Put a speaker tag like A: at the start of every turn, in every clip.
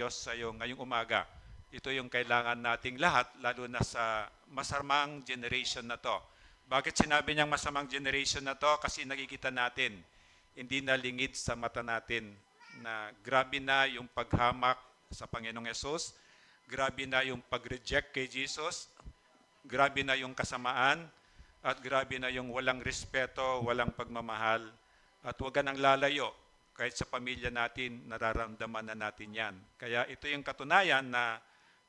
A: Diyos sa iyo ngayong umaga. Ito yung kailangan nating lahat, lalo na sa masamang generation na to. Bakit sinabi niyang masamang generation na to? Kasi nakikita natin, hindi na lingid sa mata natin na grabe na yung paghamak sa Panginoong Yesus, grabe na yung pag-reject kay Jesus, grabe na yung kasamaan, at grabe na yung walang respeto, walang pagmamahal, at huwag ka nang lalayo. Kahit sa pamilya natin, nararamdaman na natin yan. Kaya ito yung katunayan na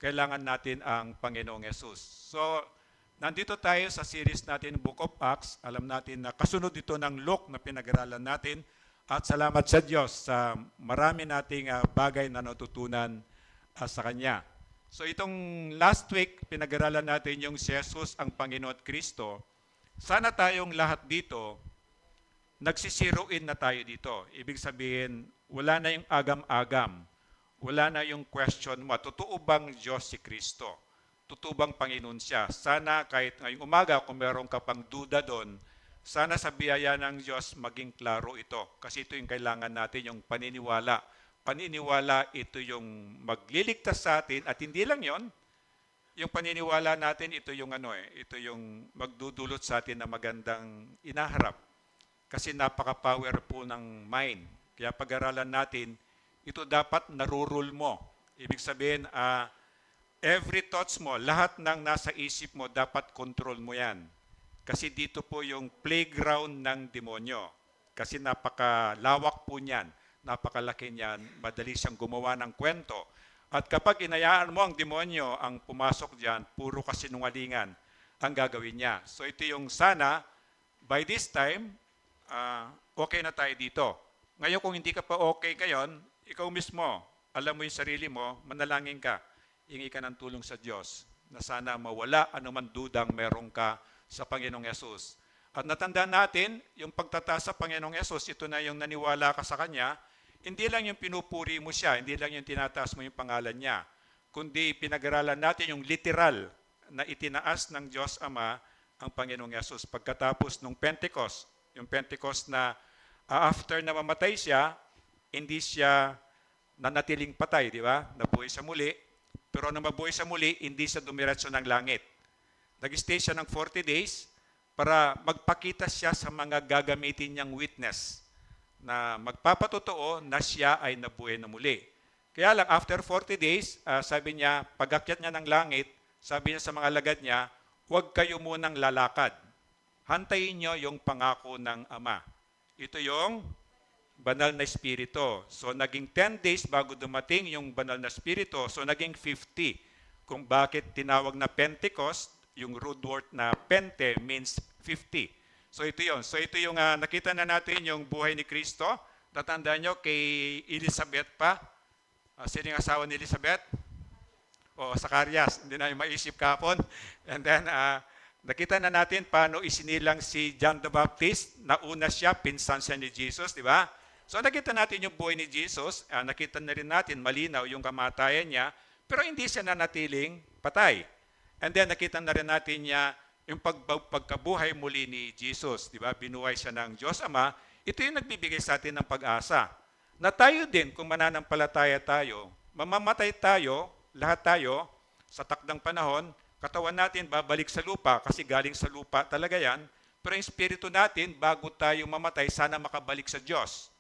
A: kailangan natin ang Panginoong Yesus. So, nandito tayo sa series natin, Book of Acts. Alam natin na kasunod ito ng Luke na pinag-aralan natin. At salamat sa Diyos sa marami nating bagay na natutunan sa Kanya. So itong last week, pinag-aralan natin yung si Jesus ang Panginoon at Kristo. Sana tayong lahat dito, nagsisiruin na tayo dito. Ibig sabihin, wala na yung agam-agam. Wala na yung question mo, totoo bang Diyos si Kristo? Totoo bang Panginoon siya? Sana kahit ngayong umaga, kung meron ka pang duda doon, sana sa biyaya ng Diyos maging klaro ito. Kasi ito yung kailangan natin, yung paniniwala. Paniniwala, ito yung magliligtas sa atin at hindi lang yon. Yung paniniwala natin, ito yung ito yung magdudulot sa atin na magandang inaharap. Kasi napaka-power po ng mind. Kaya pag-aralan natin, ito dapat narurule mo. Ibig sabihin, every thoughts mo, lahat ng nasa isip mo, dapat control mo yan. Kasi dito po yung playground ng demonyo. Kasi napakalawak po niyan, napakalaki niyan, madali siyang gumawa ng kwento. At kapag inayaan mo ang demonyo ang pumasok diyan, puro kasinungalingan ang gagawin niya. So ito yung sana, by this time, okay na tayo dito. Ngayon kung hindi ka pa okay ngayon, ikaw mismo, alam mo yung sarili mo, manalangin ka, hingi ka ng tulong sa Diyos na sana mawala anuman dudang meron ka sa Panginoong Yesus. At natandaan natin, yung pagtataas sa Panginoong Yesus, ito na yung naniwala ka sa Kanya, hindi lang yung pinupuri mo siya, hindi lang yung tinataas mo yung pangalan niya, kundi pinag-aralan natin yung literal na itinaas ng Diyos Ama ang Panginoong Yesus. Pagkatapos ng Pentecost, yung Pentecost na after na mamatay siya, hindi siya nanatiling patay, di ba? Nabuhay sa muli. Pero nang mabuhay sa muli, hindi siya dumiretso ng langit. Nag-stay siya ng 40 days para magpakita siya sa mga gagamitin niyang witness na magpapatotoo na siya ay nabuhay na muli. Kaya lang, after 40 days, sabi niya, pag-akyat niya ng langit, sabi niya sa mga alagad niya, huwag kayo munang lalakad. Hantayin niyo yung pangako ng Ama. Ito yung banal na espiritu. So, naging 10 days bago dumating yung banal na espiritu. So, naging 50. Kung bakit tinawag na Pentecost, yung root word na Pente means 50. So, ito yun. So, ito yung nakita na natin yung buhay ni Kristo. Tatandaan nyo kay Elizabeth pa. Sino yung asawa ni Elizabeth? O, Zacarias. Hindi na yung maisip kahapon. And then, nakita na natin paano isinilang si John the Baptist. Nauna siya, pinsan siya ni Jesus, di ba? So nakita natin yung buhay ni Jesus, nakita na rin natin malinaw yung kamatayan niya, pero hindi siya nanatiling patay. And then nakita na rin natin niya yung pagkabuhay muli ni Jesus, di ba? Binuhay siya ng Diyos Ama. Ito yung nagbibigay sa atin ng pag-asa. Na tayo din, kung mananampalataya tayo, mamamatay tayo, lahat tayo, sa takdang panahon, katawan natin babalik sa lupa kasi galing sa lupa talaga yan, pero yung espiritu natin, bago tayo mamatay, sana makabalik sa Diyos.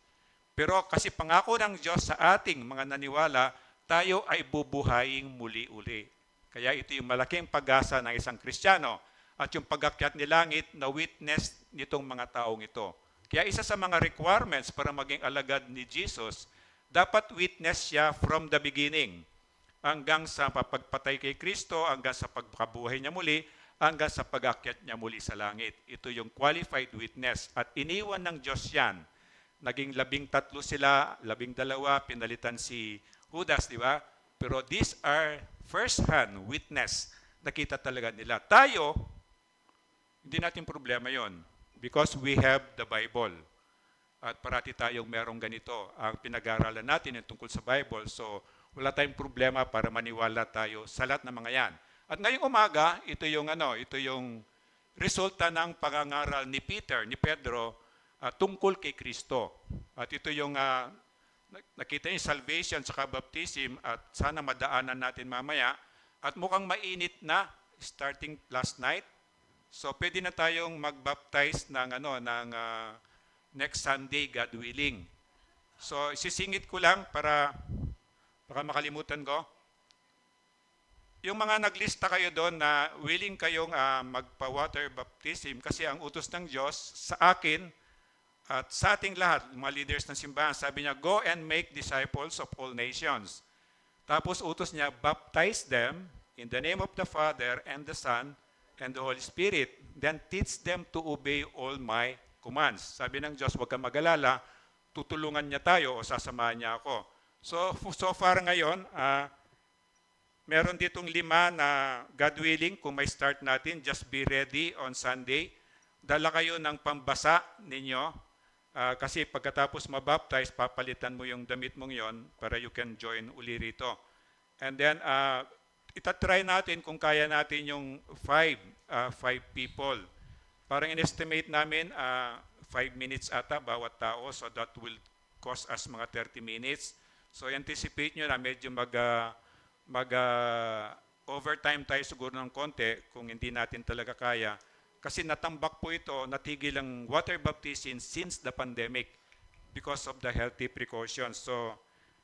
A: Pero kasi pangako ng Diyos sa ating mga naniwala, tayo ay bubuhayin muli-uli. Kaya ito yung malaking pag-asa ng isang Kristiyano at yung pag-akyat ni langit na witness nitong mga taong ito. Kaya isa sa mga requirements para maging alagad ni Jesus, dapat witness siya from the beginning. Hanggang sa pagpatay kay Kristo, hanggang sa pagkabuhay niya muli, hanggang sa pag-akyat niya muli sa langit. Ito yung qualified witness at iniwan ng Diyos yan. Naging 13 sila, 12, pinalitan si Judas, di ba? Pero these are first-hand witness. Nakita talaga nila. Tayo, hindi natin problema yon because we have the Bible. At parati tayong merong ganito. Ang pinag-aaralan natin yung tungkol sa Bible. So, wala tayong problema para maniwala tayo sa lahat ng mga yan. At ngayong umaga, ito yung resulta ng pangangaral ni Pedro, tungkol kay Kristo. At ito yung Nakita yung salvation sa baptism at sana madaanan natin mamaya. At mukhang mainit na starting last night. So pwede na tayong mag-baptize ng next Sunday, God willing. So isisingit ko lang para baka makalimutan ko. Yung mga naglista kayo doon na willing kayong magpa-water baptism kasi ang utos ng Diyos sa akin at sa ating lahat, mga leaders ng simbahan, sabi niya, go and make disciples of all nations. Tapos utos niya, baptize them in the name of the Father and the Son and the Holy Spirit. Then teach them to obey all my commands. Sabi ng Diyos, huwag kang mag-alala, tutulungan niya tayo o sasamahan niya ako. So far ngayon, meron ditong 5 na God willing, kung may start natin, just be ready on Sunday. Dala kayo ng pambasa ninyo kasi pagkatapos mabaptize, papalitan mo yung damit mong yon para you can join uli rito. And then, itatry natin kung kaya natin yung 5 people. Parang in-estimate namin 5 minutes ata bawat tao, so that will cost us mga 30 minutes. So anticipate nyo na medyo overtime tayo siguro ng konti kung hindi natin talaga kaya. Kasi natambak po ito, natigil ang water baptism since the pandemic because of the healthy precautions. So,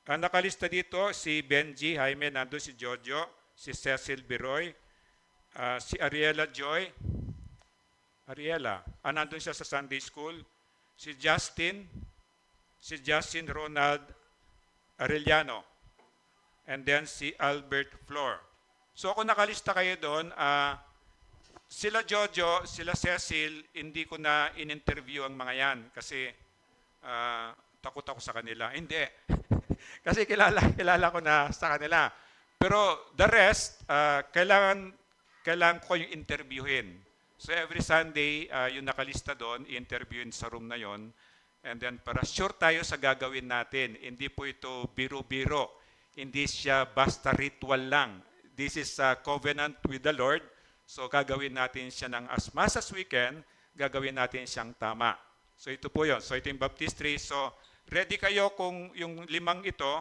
A: ang nakalista dito, si Benji Jaime, nandun si Jojo, si Cecil Biroy, si Ariela Joy, nandun siya sa Sunday School, si Justin Ronald Arellano, and then si Albert Flor. So kung nakalista kayo doon, sila Jojo, sila Cecil, hindi ko na in-interview ang mga yan kasi takot ako sa kanila. Hindi. Kasi kilala ko na sa kanila. Pero the rest, kailangan ko yung interviewin. So every Sunday, yung nakalista doon, i-interviewin sa room na yon. And then para sure tayo sa gagawin natin, hindi po ito biro-biro. Hindi siya basta ritual lang. This is a covenant with the Lord. So gagawin natin siya ng as much as we can, gagawin natin siyang tama. So ito po yun. So ito yung baptistry. So ready kayo kung yung 5 ito.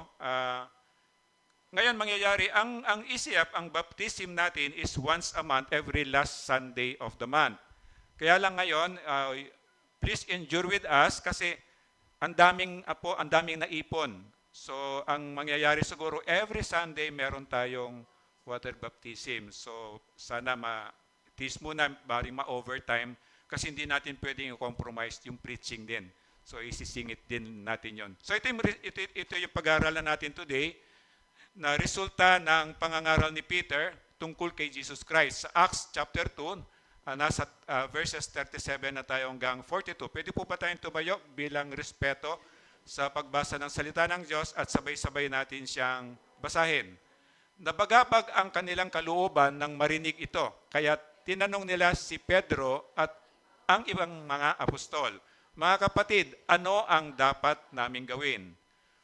A: Ngayon mangyayari, ang ECF, ang baptism natin is once a month, every last Sunday of the month. Kaya lang ngayon, please endure with us kasi ang daming naipon. So ang mangyayari siguro, every Sunday meron tayong water baptism. So sana tis muna, bari ma-overtime kasi hindi natin pwedeng i-compromise yung preaching din. So isisingit din natin yon. So ito yung pag-aaralan natin today na resulta ng pangangaral ni Peter tungkol kay Jesus Christ. Sa Acts chapter 2, nasa verses 37 na tayo hanggang 42. Pwede po ba tayong tumayo bilang respeto sa pagbasa ng salita ng Diyos at sabay-sabay natin siyang basahin. Nabagabag ang kanilang kalooban nang marinig ito. Kaya tinanong nila si Pedro at ang ibang mga apostol, mga kapatid, ano ang dapat naming gawin?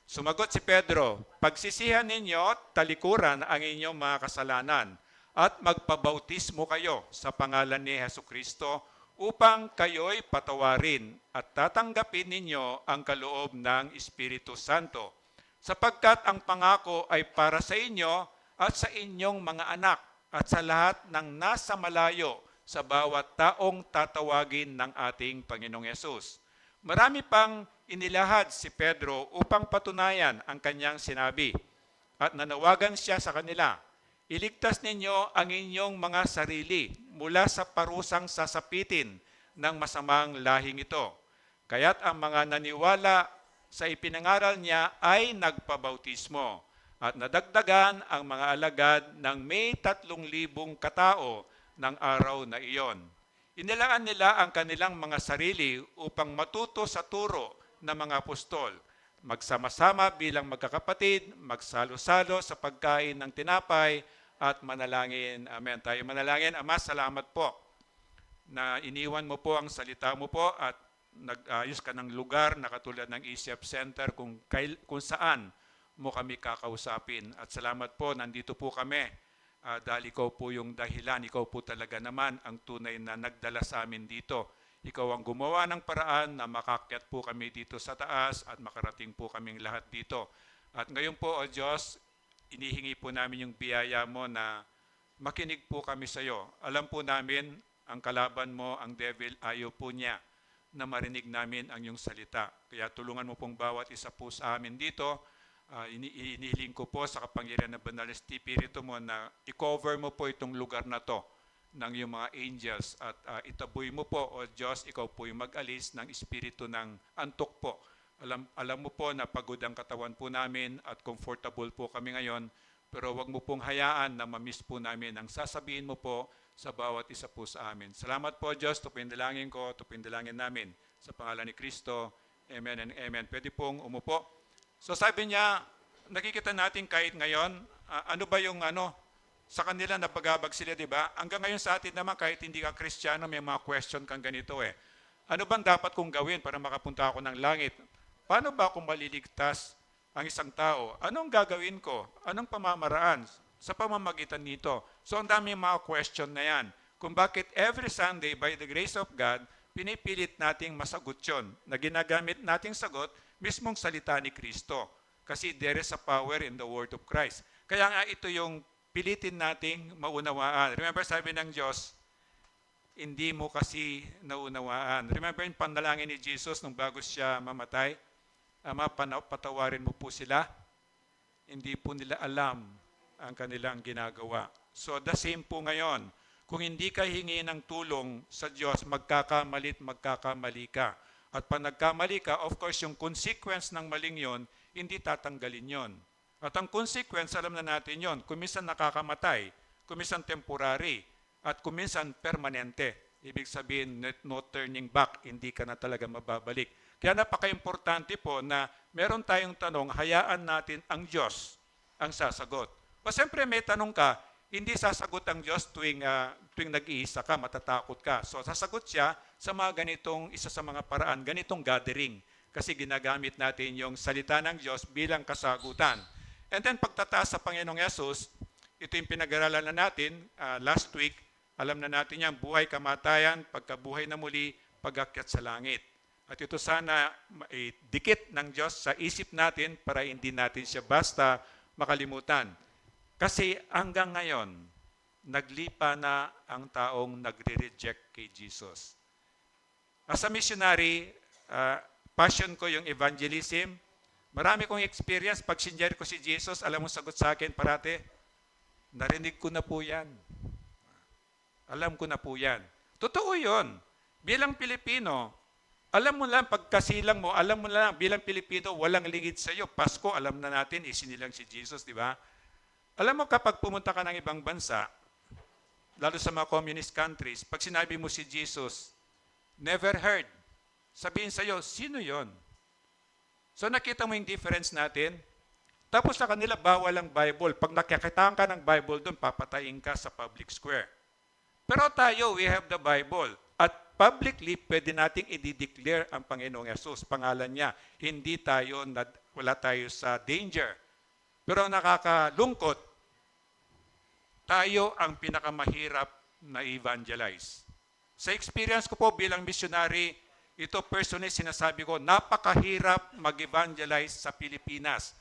A: Sumagot si Pedro, pagsisihan ninyo, talikuran ang inyong mga kasalanan at magpabautismo kayo sa pangalan ni Hesukristo upang kayo'y patawarin at tatanggapin ninyo ang kaloob ng Espiritu Santo. Sapagkat ang pangako ay para sa inyo at sa inyong mga anak at sa lahat ng nasa malayo sa bawat taong tatawagin ng ating Panginoong Yesus. Marami pang inilahad si Pedro upang patunayan ang kanyang sinabi at nanawagan siya sa kanila, iligtas ninyo ang inyong mga sarili mula sa parusang sasapitin ng masamang lahing ito. Kaya't ang mga naniwala sa ipinangaral niya ay nagpabautismo at nadagdagan ang mga alagad ng may 3,000 katao ng araw na iyon. Inilaan nila ang kanilang mga sarili upang matuto sa turo ng mga apostol, magsama-sama bilang magkakapatid, magsalo-salo sa pagkain ng tinapay at manalangin. Amen. Tayo manalangin. Ama, salamat po na iniwan mo po ang salita mo po at nag-ayos ka ng lugar na katulad ng ECF Center kung saan mo kami kakausapin. At salamat po, nandito po kami. Dahil ikaw po yung dahilan, ikaw po talaga naman ang tunay na nagdala sa amin dito. Ikaw ang gumawa ng paraan na makakyat po kami dito sa taas at makarating po kaming lahat dito. At ngayon po, O Diyos, inihingi po namin yung biyaya mo na makinig po kami sa iyo. Alam po namin, ang kalaban mo, ang devil, ayaw po niya na marinig namin ang iyong salita. Kaya tulungan mo pong bawat isa po sa amin dito. Inihiling ko po sa kapangyarihan ng Banal na Espiritu mo na i-cover mo po itong lugar na to ng iyong mga angels at itaboy mo po, O Diyos, ikaw po yung mag-alis ng espiritu ng antok po. Alam mo po na pagod ang katawan po namin at comfortable po kami ngayon, pero wag mo pong hayaan na mamiss po namin ang sasabihin mo po sa bawat isa po sa amin. Salamat po, Diyos. Ito po yung dalangin ko, ito po yung dalangin namin. Sa pangalan ni Kristo, Amen and Amen. Pwede pong umupo. So sabi niya, nakikita natin kahit ngayon, ano ba yung sa kanila napagabag sila, di ba? Hanggang ngayon sa atin naman, kahit hindi ka Kristiyano, may mga question kang ganito eh. Ano bang dapat kong gawin para makapunta ako ng langit? Paano ba ako maliligtas ang isang tao? Anong gagawin ko? Anong pamamaraan sa pamamagitan nito? So ang daming mga question na yan. Kung bakit every Sunday, by the grace of God, pinipilit nating masagot yun. Na ginagamit nating sagot, mismong salita ni Kristo. Kasi there is a power in the word of Christ. Kaya nga ito yung pilitin nating maunawaan. Remember, sabi ng Diyos, hindi mo kasi naunawaan. Remember yung panalangin ni Jesus nung bago siya mamatay? Ama, patawarin mo po sila. Hindi po nila alam ang kanilang ginagawa. So the same po ngayon. Kung hindi ka hingi ng tulong sa Diyos, magkakamali ka. At pag nagkamali ka, of course, yung consequence ng maling yon, hindi tatanggalin yon. At ang consequence, alam na natin yon. Kuminsan nakakamatay, kuminsan temporary, at kuminsan permanente. Ibig sabihin, no turning back, hindi ka na talaga mababalik. Kaya napaka-importante po na meron tayong tanong, hayaan natin ang Diyos ang sasagot. O siyempre may tanong ka, hindi sasagot ang Diyos tuwing nag-iisa ka, matatakot ka. So sasagot siya sa mga ganitong, isa sa mga paraan, ganitong gathering. Kasi ginagamit natin yung salita ng Diyos bilang kasagutan. And then pagtataas sa Panginoong Yesus, ito yung pinag-aralan na natin last week, alam na natin yan, buhay kamatayan, pagkabuhay na muli, pag-akyat sa langit. At ito sana dikit ng Diyos sa isip natin para hindi natin siya basta makalimutan. Kasi hanggang ngayon, naglipa na ang taong nagre-reject kay Jesus. As a missionary, passion ko yung evangelism. Marami kong experience. Pag sinyer ko si Jesus, alam mo sagot sa akin parate, narinig ko na po yan. Alam ko na po yan. Totoo yun. Bilang Pilipino, alam mo lang, pagkasilang mo, alam mo lang, bilang Pilipino, walang lingid sa iyo. Pasko, alam na natin, isinilang si Jesus, di ba? Alam mo, kapag pumunta ka ng ibang bansa, lalo sa mga communist countries, pag sinabi mo si Jesus, never heard. Sabihin sa iyo, sino yon? So nakita mo yung difference natin? Tapos sa kanila, bawal ang Bible. Pag nakikitaan ka ng Bible doon, papatayin ka sa public square. Pero tayo, we have the Bible. At publicly, pwede nating i-declare ang Panginoong Yesus, pangalan niya. Hindi tayo, wala tayo sa danger. Pero nakakalungkot, tayo ang pinakamahirap na evangelize. Sa experience ko po bilang missionary, ito personally sinasabi ko, napakahirap mag-evangelize sa Pilipinas.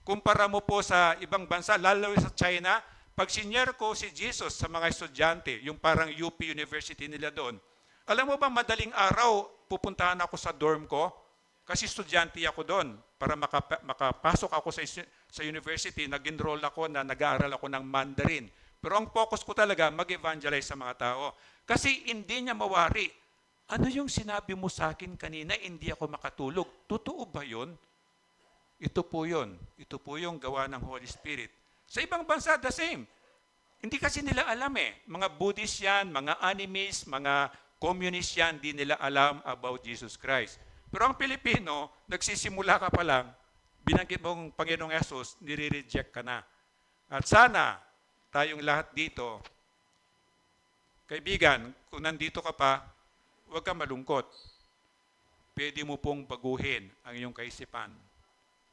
A: Kumpara mo po sa ibang bansa, lalo sa China, pag sinyer ko si Jesus sa mga estudyante, yung parang UP University nila doon, alam mo ba madaling araw pupuntahan ako sa dorm ko? Kasi estudyante ako doon. Para makapasok ako sa university, nag-enroll ako na nag-aaral ako ng Mandarin. Pero ang focus ko talaga, mag-evangelize sa mga tao. Kasi hindi niya mawari. Ano yung sinabi mo sa akin kanina, hindi ako makatulog? Totoo ba yun? Ito po yun. Ito po yung gawa ng Holy Spirit. Sa ibang bansa, the same. Hindi kasi nila alam eh. Mga Buddhist yan, mga animist, mga communist yan, di nila alam about Jesus Christ. Pero ang Pilipino, nagsisimula ka pa lang, binanggit mong Panginoong Yesus, nire-reject ka na. At sana, tayong lahat dito, kaibigan, kung nandito ka pa, huwag kang malungkot. Pwede mo pong baguhin ang iyong kaisipan.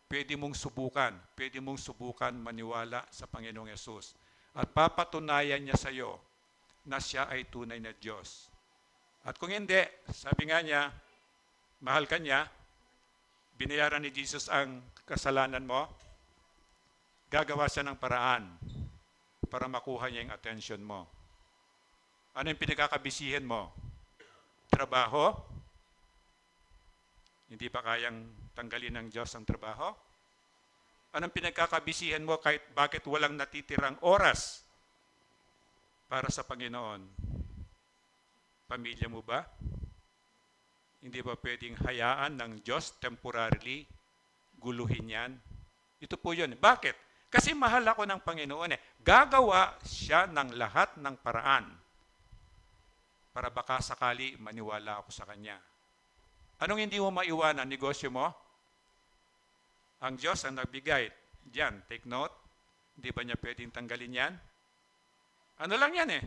A: Pwede mong subukan maniwala sa Panginoong Yesus. At papatunayan niya sa iyo na siya ay tunay na Diyos. At kung hindi, sabi nga niya, mahal ka niya, binayaran ni Jesus ang kasalanan mo, gagawa siya ng paraan para makuha niya yung attention mo. Ano yung pinagkakabisihin mo? Trabaho? Hindi pa kayang tanggalin ng Diyos ang trabaho? Anong pinagkakabisihan mo kahit bakit walang natitirang oras para sa Panginoon? Pamilya mo ba? Hindi ba pwedeng hayaan ng Diyos temporarily guluhin yan? Ito po yun. Bakit? Kasi mahal ako ng Panginoon eh. Gagawa siya ng lahat ng paraan para baka sakali maniwala ako sa Kanya. Anong hindi mo maiwanan? Negosyo mo? Ang Diyos ang nagbigay. Diyan, take note. Hindi ba niya pwedeng tanggalin yan? Ano lang yan eh.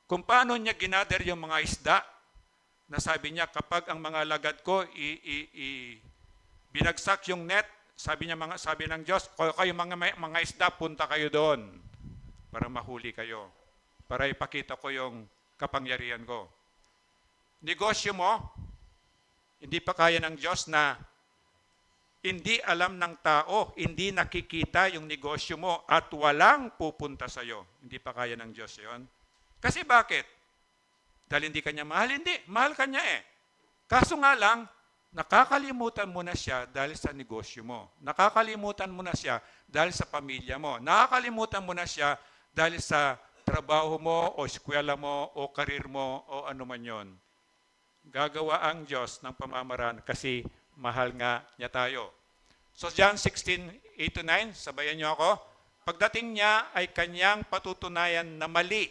A: Kung paano niya ginather yung mga isda, na sabi niya, kapag ang mga lagad ko binagsak yung net, sabi ng Diyos, kayo mga isda, punta kayo doon para mahuli kayo. Para ipakita ko yung kapangyarihan ko. Negosyo mo, hindi pa kaya ng Diyos na hindi alam ng tao, hindi nakikita yung negosyo mo at walang pupunta sa iyo. Hindi pa kaya ng Diyos yon. Kasi bakit? Dahil hindi kanya mahal? Hindi. Mahal kanya eh. Kaso nga lang, nakakalimutan mo na siya dahil sa negosyo mo. Nakakalimutan mo na siya dahil sa pamilya mo. Nakakalimutan mo na siya dahil sa trabaho mo o eskwela mo o karir mo o ano man yon. Gagawa ang Diyos ng pamamaraan kasi mahal nga niya tayo. So John 16:8-9, sabayan niyo ako. Pagdating niya ay kanyang patutunayan na mali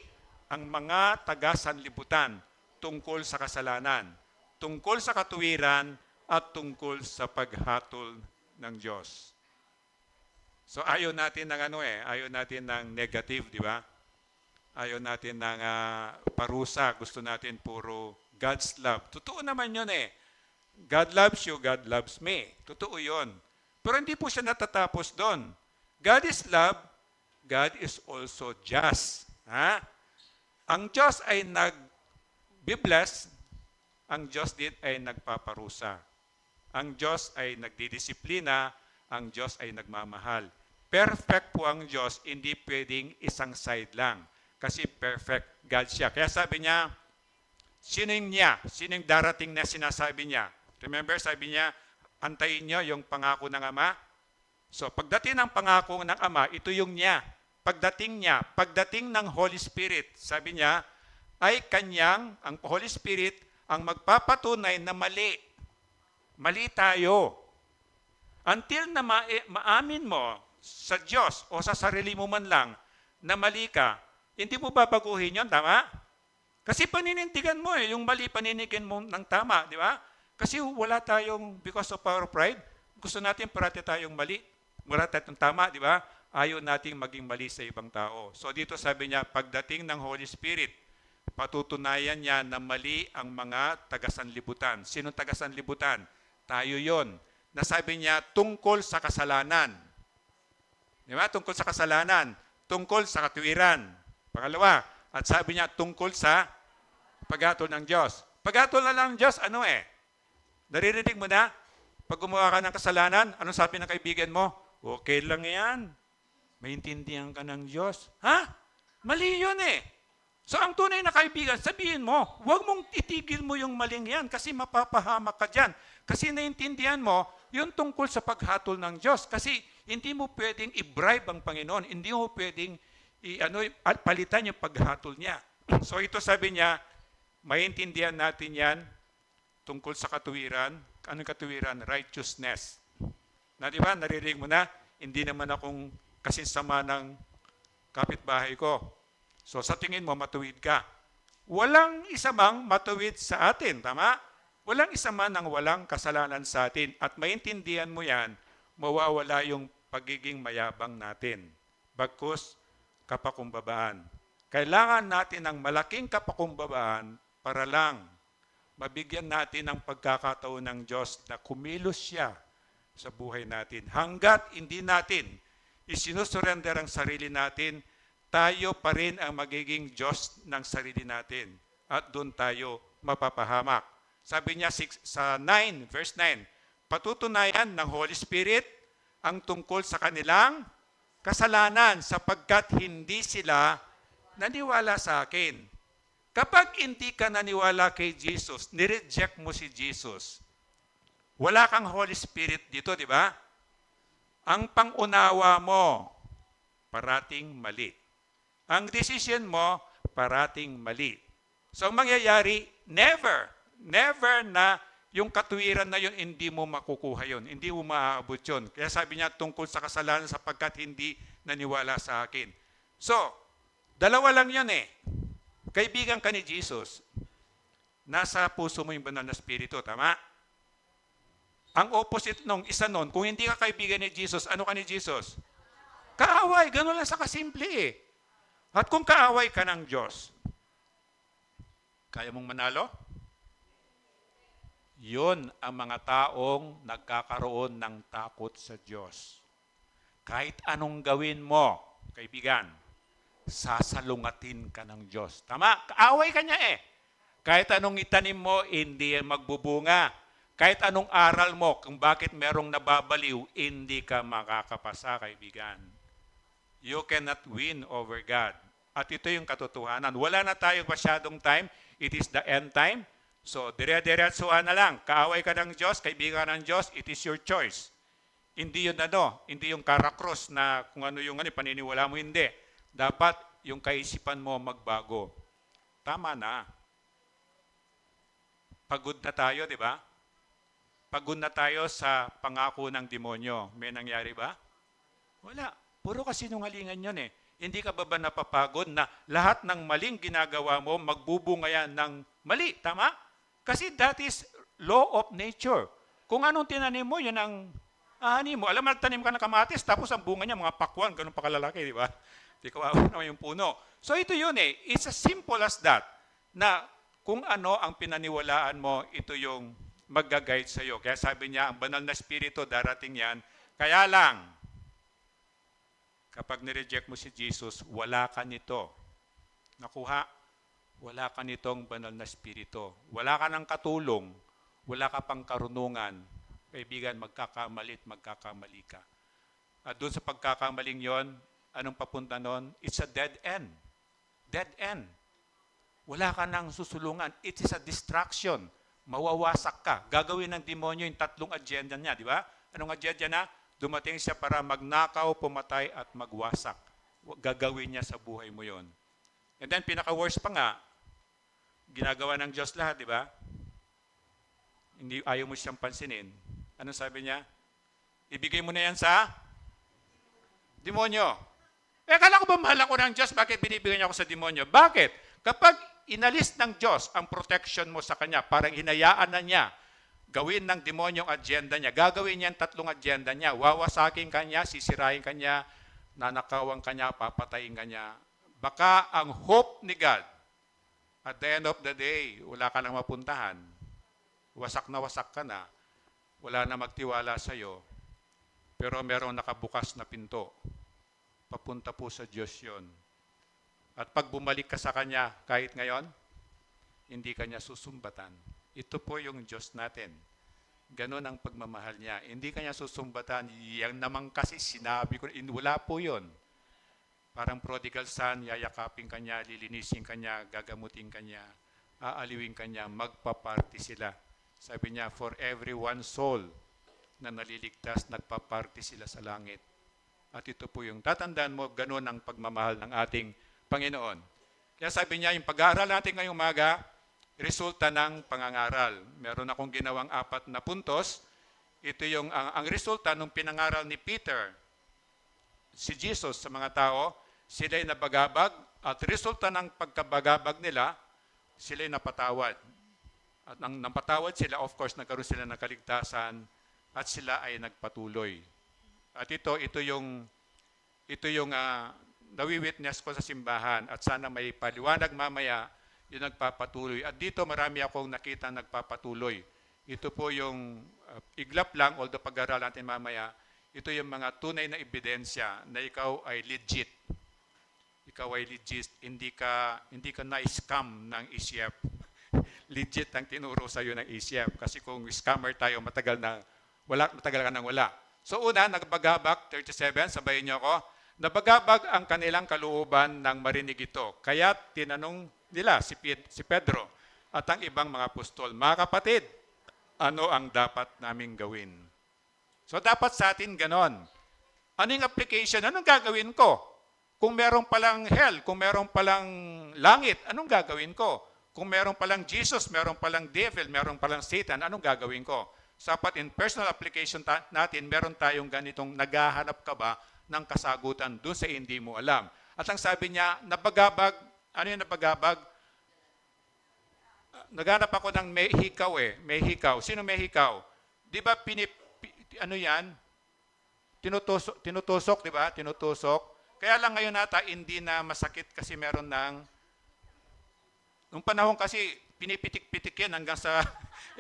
A: ang mga taga-sanlibutan tungkol sa kasalanan, tungkol sa katuwiran, at tungkol sa paghatol ng Diyos. So ayaw natin ng ayaw natin ng negative, di ba? Ayaw natin ng parusa, gusto natin puro God's love. Totoo naman yun eh. God loves you, God loves me. Totoo yun. Pero hindi po siya natatapos doon. God is love, God is also just. Ha? Ang Diyos ay nag-bless, ang Diyos din ay nagpaparusa. Ang Diyos ay nagdidisiplina, ang Diyos ay nagmamahal. Perfect po ang Diyos, hindi pwedeng isang side lang. Kasi perfect God siya. Kaya sabi niya, sino yung darating na sinasabi niya? Remember, sabi niya, antayin niyo yung pangako ng Ama. So, pagdating ng pangako ng Ama, ito yung niya. Pagdating ng Holy Spirit, sabi niya, ay ang Holy Spirit, ang magpapatunay na mali. Mali tayo. Until na maamin mo sa Diyos o sa sarili mo man lang na mali ka, hindi mo babaguhin yon, tama? Kasi paninindigan mo yung mali paninigin mo ng tama, di ba? Kasi wala tayong, because of our pride, gusto natin parati tayong mali, wala tayong tama, di ba? Ayaw nating maging mali sa ibang tao. So dito sabi niya, pagdating ng Holy Spirit, patutunayan niya na mali ang mga taga-sanlibutan. Sino taga-sanlibutan? Tayo yon. Nasabi niya, tungkol sa kasalanan. Di ba? Tungkol sa kasalanan. Tungkol sa katuwiran. Pangalawa, at sabi niya, tungkol sa paghatol ng Diyos. Paghatol na lang ng Diyos, naririnig mo na? Pag gumawa ka ng kasalanan, anong sabi ng kaibigan mo? Okay lang yan. Maintindihan ka ng Diyos. Ha? Mali yun eh. So ang tunay na kaibigan, sabihin mo, huwag mong itigil mo yung maling yan kasi mapapahamak ka dyan. Kasi naintindihan mo, yung tungkol sa paghatol ng Diyos. Kasi hindi mo pwedeng i-bribe ang Panginoon. Hindi mo pwedeng palitan yung paghatol niya. So ito sabi niya, maintindihan natin yan tungkol sa katuwiran. Anong katuwiran? Righteousness. Na di ba, naririnig mo na, hindi naman akong kasinsama ng kapitbahay ko. So sa tingin mo, matuwid ka. Walang isa mang matuwid sa atin, tama? Walang isa man ang walang kasalanan sa atin. At maintindihan mo yan, mawawala yung pagiging mayabang natin. Bagkus, kapakumbabaan. Kailangan natin ng malaking kapakumbabaan para lang mabigyan natin ng pagkakataon ng Diyos na kumilos siya sa buhay natin. Hanggat hindi natin isinusurrender ang sarili natin, tayo pa rin ang magiging Diyos ng sarili natin. At doon tayo mapapahamak. Sabi niya sa 9, verse 9, patutunayan ng Holy Spirit ang tungkol sa kanilang kasalanan sapagkat hindi sila naniwala sa akin. Kapag hindi ka naniwala kay Jesus, nireject mo si Jesus, wala kang Holy Spirit dito, di ba? Ang pangunawa mo, parating mali. Ang decision mo, parating mali. So ang mangyayari, never na yung katuwiran na yun, hindi mo makukuha yun. Hindi mo maaabot yun. Kaya sabi niya, tungkol sa kasalanan sapagkat hindi naniwala sa akin. So, dalawa lang yan eh. Kaibigan ka ni Jesus. Nasa puso mo yung banal na spirito, tama? Ang opposite nung isa nun, kung hindi ka kaibigan ni Jesus, ano ka ni Jesus? Kaaway, gano'n lang sa kasimple eh. At kung kaaway ka ng Diyos, kaya mong manalo? Yun ang mga taong nagkakaroon ng takot sa Diyos. Kahit anong gawin mo, kaibigan, sasalungatin ka ng Diyos. Tama? Kaaway ka niya eh. Kahit anong itanim mo, hindi yan magbubunga. Kahit anong aral mo, kung bakit merong nababaliw, hindi ka makakapasa, kaibigan. You cannot win over God. At ito yung katotohanan. Wala na tayong masyadong time. It is the end time. So, dire-diretsuhan na lang. Kaaway ka ng Diyos, kaibigan ng Diyos, it is your choice. Hindi yun hindi yung karakros na kung ano yung paniniwala mo, hindi. Dapat yung kaisipan mo magbago. Tama na. Pagod na tayo, di ba? Pagod na tayo sa pangako ng demonyo. May nangyari ba? Wala. Puro kasinungalingan yun eh. Hindi ka ba napapagod na lahat ng maling ginagawa mo, magbubunga yan ng mali? Tama? Kasi that is law of nature. Kung anong tinanim mo, yun ang ani mo. Alam mo, tanim ka ng kamatis, tapos ang bunga niya, mga pakwan, ganun pa kalalaki, di ba? Di kawawa naman yung puno. So ito yun eh. It's as simple as that. Na kung ano ang pinaniwalaan mo, ito yung mag-guide sa'yo. Kaya sabi niya, ang banal na spirito, darating yan. Kaya lang, kapag nireject mo si Jesus, wala ka nito. Nakuha? Wala ka nitong banal na spirito. Wala ka ng katulong. Wala ka pang karunungan. Kaibigan, magkakamali ka. At doon sa pagkakamaling yon, anong papunta nun? It's a dead end. Dead end. Wala ka nang susulungan. It is a distraction. Mawawasak ka. Gagawin ng demonyo yung tatlong agenda niya, di ba? Anong agenda na? Dumating siya para magnakaw, pumatay, at magwasak. Gagawin niya sa buhay mo yon. And then, pinaka-worst pa nga, ginagawa ng Diyos lahat, di ba? Hindi, ayaw mo siyang pansinin. Anong sabi niya? Ibigay mo na yan sa demonyo. Kala ko ba mahal ako ng Diyos? Bakit binibigay niya ako sa demonyo? Bakit? Kapag inalis ng Diyos ang protection mo sa Kanya, parang hinayaan na niya, gawin ng demonyong agenda niya, gagawin niya ang tatlong agenda niya, wawasakin kanya, sisirain kanya, nanakawan kanya, papatayin kanya. Baka ang hope ni God, at the end of the day, wala ka nang mapuntahan, wasak ka na, wala na magtiwala sa iyo, pero merong nakabukas na pinto. Papunta po sa Diyos yon. At pag bumalik ka sa Kanya, kahit ngayon, hindi Kanya susumbatan. Ito po yung Diyos natin. Ganon ang pagmamahal niya. Hindi Kanya susumbatan. Yan naman kasi sinabi ko, wala po yon. Parang prodigal son, yayakapin Kanya, lilinisin Kanya, gagamutin Kanya, aaliwin Kanya, magpaparty sila. Sabi niya, for every one soul na naliligtas, nagpaparty sila sa langit. At ito po yung tatandaan mo, ganon ang pagmamahal ng ating Panginoon. Kaya sabi niya, yung pag-aaral natin ngayong umaga, resulta ng pangangaral. Meron akong ginawang 4 na puntos. Ito yung ang resulta ng pinangaral ni Peter, si Jesus sa mga tao, sila'y nabagabag at resulta ng pagkabagabag nila, sila'y napatawad. At nang napatawad sila, of course, nagkaroon sila ng kaligtasan at sila ay nagpatuloy. At ito yung nawi-witness ko sa simbahan at sana may paliwanag mamaya yung nagpapatuloy. At dito marami akong nakita nagpapatuloy. Ito po yung iglap lang, although pag-aral natin mamaya, ito yung mga tunay na ebidensya na ikaw ay legit. Ikaw ay legit, hindi ka na-scam ng ICF. legit ang tinuro sa iyo ng ACF. Kasi kung scammer tayo, matagal ka nang wala. So una, nagbagabag, 37, sabayin niyo ako, nabagabag ang kanilang kalooban ng marinig ito. Kaya tinanong nila si Pedro at ang ibang mga apostol, mga kapatid, ano ang dapat naming gawin? So dapat sa atin ganon. Ano yung application? Anong gagawin ko? Kung meron palang hell, kung meron palang langit, anong gagawin ko? Kung meron palang Jesus, meron palang devil, meron palang Satan, anong gagawin ko? Sapat in personal application natin, meron tayong ganitong naghahanap ka ba ng kasagutan doon sa hindi mo alam. At ang sabi niya, nabagabag, ano yung nabagabag? Naghanap ako ng may hikaw may hikaw. Sino may hikaw? Di ba ano yan? Tinutusok, di ba? Tinutusok. Kaya lang ngayon nata, hindi na masakit kasi meron nung panahon kasi, pinipitik-pitik yan hanggang sa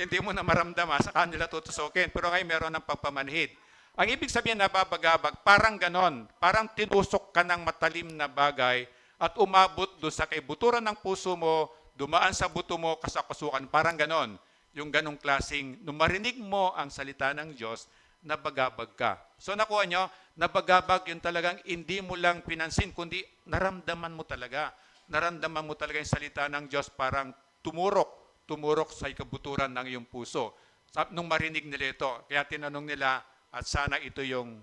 A: hindi mo na maramdaman, sa kanila tutusokin. Pero ngayon meron ng pagpamanhid. Ang ibig sabihin nababagabag, parang ganon. Parang tinusok ka ng matalim na bagay at umabot doon sa kaibuturan ng puso mo, dumaan sa buto mo, kasakasukan. Parang ganon. Yung ganong klaseng, nung marinig mo ang salita ng Diyos, nabagabag ka. So nakuha nyo, nabagabag yun talagang hindi mo lang pinansin, kundi naramdaman mo talaga. Naramdaman mo talaga yung salita ng Diyos, parang tumurok sa ikabuturan ng iyong puso. Nung marinig nila ito, kaya tinanong nila, at sana ito yung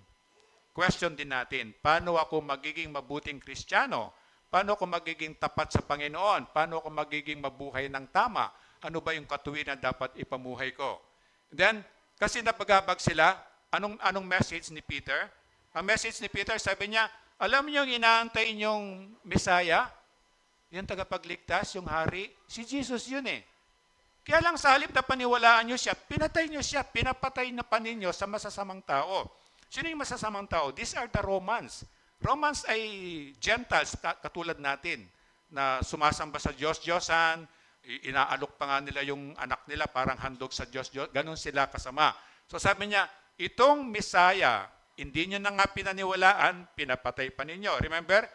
A: question din natin, paano ako magiging mabuting Kristiyano? Paano ako magiging tapat sa Panginoon? Paano ako magiging mabuhay ng tama? Ano ba yung katuwiran na dapat ipamuhay ko? And then, kasi nabagabag sila, anong message ni Peter? Ang message ni Peter, sabi niya, alam niyo yung inaantay niyong Messiah? Yung tagapagligtas, yung hari, si Jesus yun eh. Kaya lang sa halip na paniwalaan nyo siya, pinatay nyo siya, pinapatay na pa ninyo sa masasamang tao. Sino yung masasamang tao? These are the Romans. Romans ay Gentiles katulad natin na sumasamba sa Diyos-Diyosan, inaalok pa nga nila yung anak nila parang handog sa Diyos-Diyos, ganun sila kasama. So sabi niya, itong Messiah, hindi nyo na nga pinaniwalaan, pinapatay pa ninyo. Remember,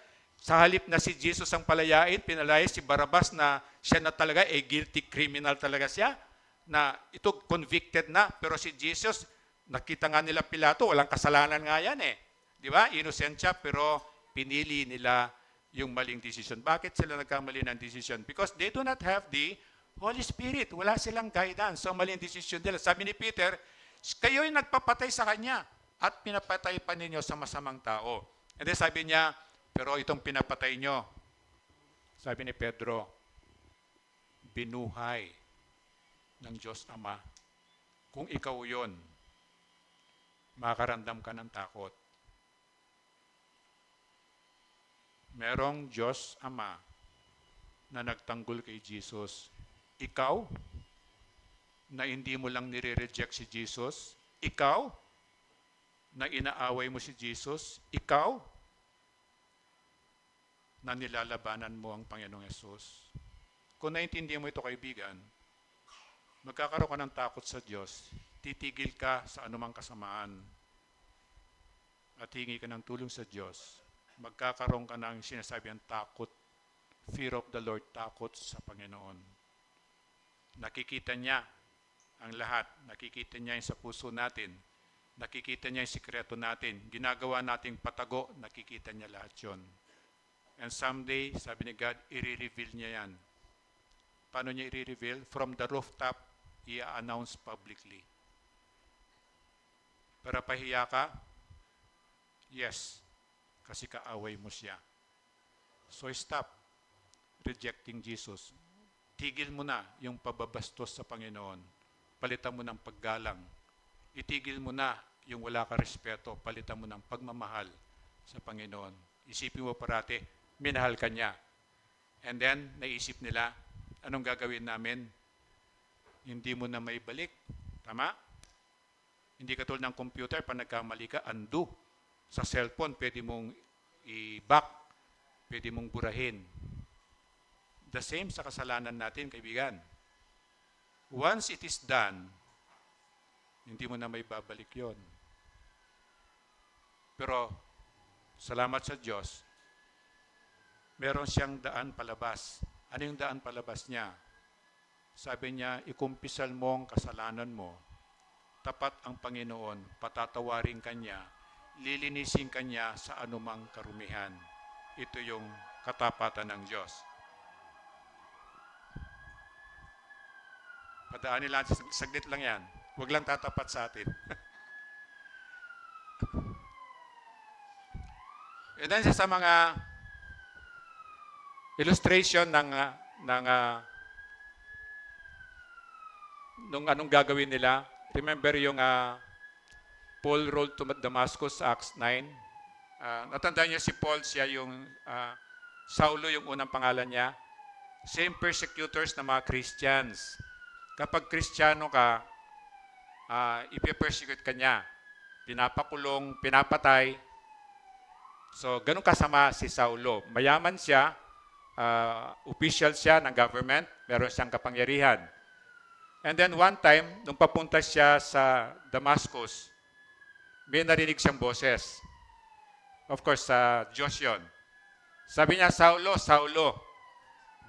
A: sa halip na si Jesus ang palayain, pinalaya si Barabas na siya na talaga, guilty criminal talaga siya, na ito convicted na, pero si Jesus, nakita nga nila Pilato, walang kasalanan nga yan eh. Di ba? Innocent siya, pero pinili nila yung maling decision. Bakit sila nagkamali ng decision? Because they do not have the Holy Spirit. Wala silang guidance. So maling decision nila. Sabi ni Peter, kayo'y nagpapatay sa kanya at pinapatay pa ninyo sa masamang tao. And then sabi niya, pero itong pinapatay nyo, sabi ni Pedro, binuhay ng Diyos Ama. Kung ikaw yon, makaramdam ka ng takot. Merong Diyos Ama na nagtanggol kay Jesus. Ikaw, na hindi mo lang nire-reject si Jesus. Ikaw, na inaaway mo si Jesus. Ikaw, na nilalabanan mo ang Panginoong Yesus. Kung naintindihan mo ito, kaibigan, magkakaroon ka ng takot sa Diyos, titigil ka sa anumang kasamaan, at hingi ka ng tulong sa Diyos. Magkakaroon ka ng sinasabi ang takot, fear of the Lord, takot sa Panginoon. Nakikita niya ang lahat. Nakikita niya yung sa puso natin. Nakikita niya yung sikreto natin. Ginagawa nating patago, nakikita niya lahat yun. And someday, sabi ni God, i-reveal niya yan. Paano niya i-reveal? From the rooftop, i-announce publicly. Para pahiya ka? Yes. Kasi kaaway mo siya. So stop rejecting Jesus. Tigil mo na yung pababastos sa Panginoon. Palitan mo ng paggalang. Itigil mo na yung wala ka respeto. Palitan mo ng pagmamahal sa Panginoon. Isipin mo parati, minahal ka niya. And then, naisip nila, anong gagawin namin? Hindi mo na maibalik. Tama? Hindi katulad ng computer, pag nagkamali ka, undo. Sa cellphone, pwede mong i-back, pwede mong burahin. The same sa kasalanan natin, kaibigan. Once it is done, hindi mo na may babalik yon. Pero, salamat sa Diyos, meron siyang daan palabas. Ano yung daan palabas niya? Sabi niya, ikumpisal mo ang kasalanan mo, tapat ang Panginoon, patatawarin kanya, lilinisin kanya sa anumang karumihan. Ito yung katapatan ng Diyos. Padaanin lang, saglit lang yan. Huwag lang tatapat sa atin. And then sa mga illustration nung anong gagawin nila. Remember yung Paul road to Damascus, Acts 9. Natandaan niyo si Paul, siya yung Saulo yung unang pangalan niya. Same persecutors na mga Christians. Kapag Kristiyano ka, ipipersecute ka niya. Pinapakulong, pinapatay. So, ganun kasama si Saulo. Mayaman siya, official siya ng government, meron siyang kapangyarihan. And then one time, nung papunta siya sa Damascus, may narinig siyang boses. Of course, sa Diyos yun. Sabi niya, Saulo, Saulo,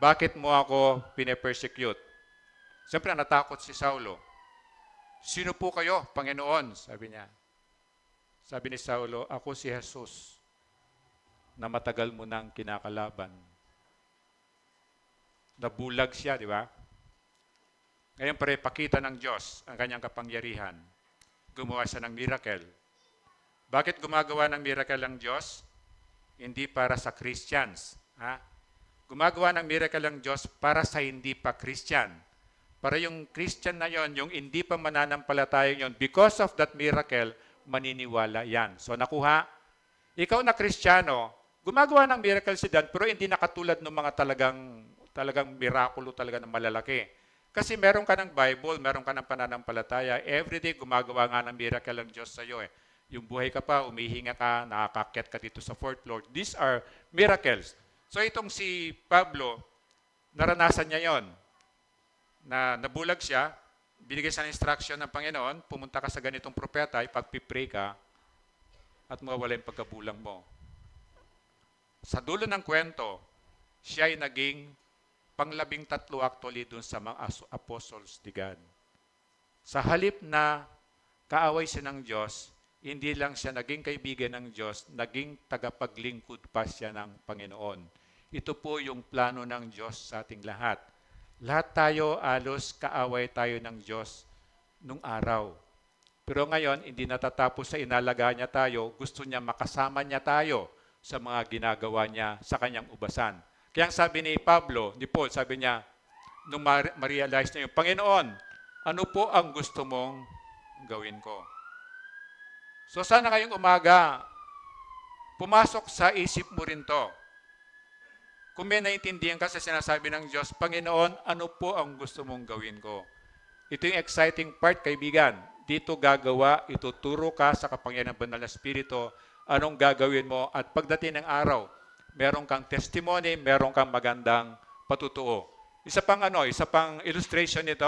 A: bakit mo ako pine-persecute? Siyempre, natakot si Saulo. Sino po kayo, Panginoon? Sabi niya. Sabi ni Saulo, ako si Jesus na matagal mo nang kinakalaban. Nabulag siya, di ba? Ngayon pakita ng Diyos ang kanyang kapangyarihan. Gumawa siya ng miracle. Bakit gumagawa ng miracle ang Diyos? Hindi para sa Christians. Gumagawa ng miracle ang Diyos para sa hindi pa Christian. Para yung Christian na yon, yung hindi pa mananampalataya yon, because of that miracle, maniniwala yan. So nakuha, ikaw na Kristiyano, gumagawa ng miracle si Dan, pero hindi nakatulad ng mga talagang mirakulo talaga ng malalaki. Kasi meron ka ng Bible, meron ka ng pananampalataya, everyday gumagawa nga ng miracle ang Diyos sa iyo. Yung buhay ka pa, umihinga ka, nakakakyat ka dito sa fourth floor. These are miracles. So itong si Pablo, naranasan niya yon. Na nabulag siya, binigay sa instruction ng Panginoon, pumunta ka sa ganitong propeta, ipagpipray ka, at mawawala yung pagkabulang mo. Sa dulo ng kwento, siya ay naging pang-13 actually dun sa mga apostles ni God. Sa halip na kaaway siya ng Diyos, hindi lang siya naging kaibigan ng Diyos, naging tagapaglingkod pa siya ng Panginoon. Ito po yung plano ng Diyos sa ating lahat. Lahat tayo, alos kaaway tayo ng Diyos nung araw. Pero ngayon, hindi natatapos sa inalaga niya tayo, gusto niya makasama niya tayo sa mga ginagawa niya sa kanyang ubasan. Kaya ang sabi ni Paul, sabi niya, nung ma-realize niya yung, Panginoon, ano po ang gusto mong gawin ko? So sana ngayong umaga, pumasok sa isip mo rin to. Kung may naintindihan ka sa sinasabi ng Diyos, Panginoon, ano po ang gusto mong gawin ko? Ito yung exciting part, kaibigan. Dito gagawa, ituturo ka sa kapangyarihan ng Banal na Espiritu, anong gagawin mo, at pagdating ng araw, meron kang testimony, meron kang magandang patutuo. Isa pang illustration nito,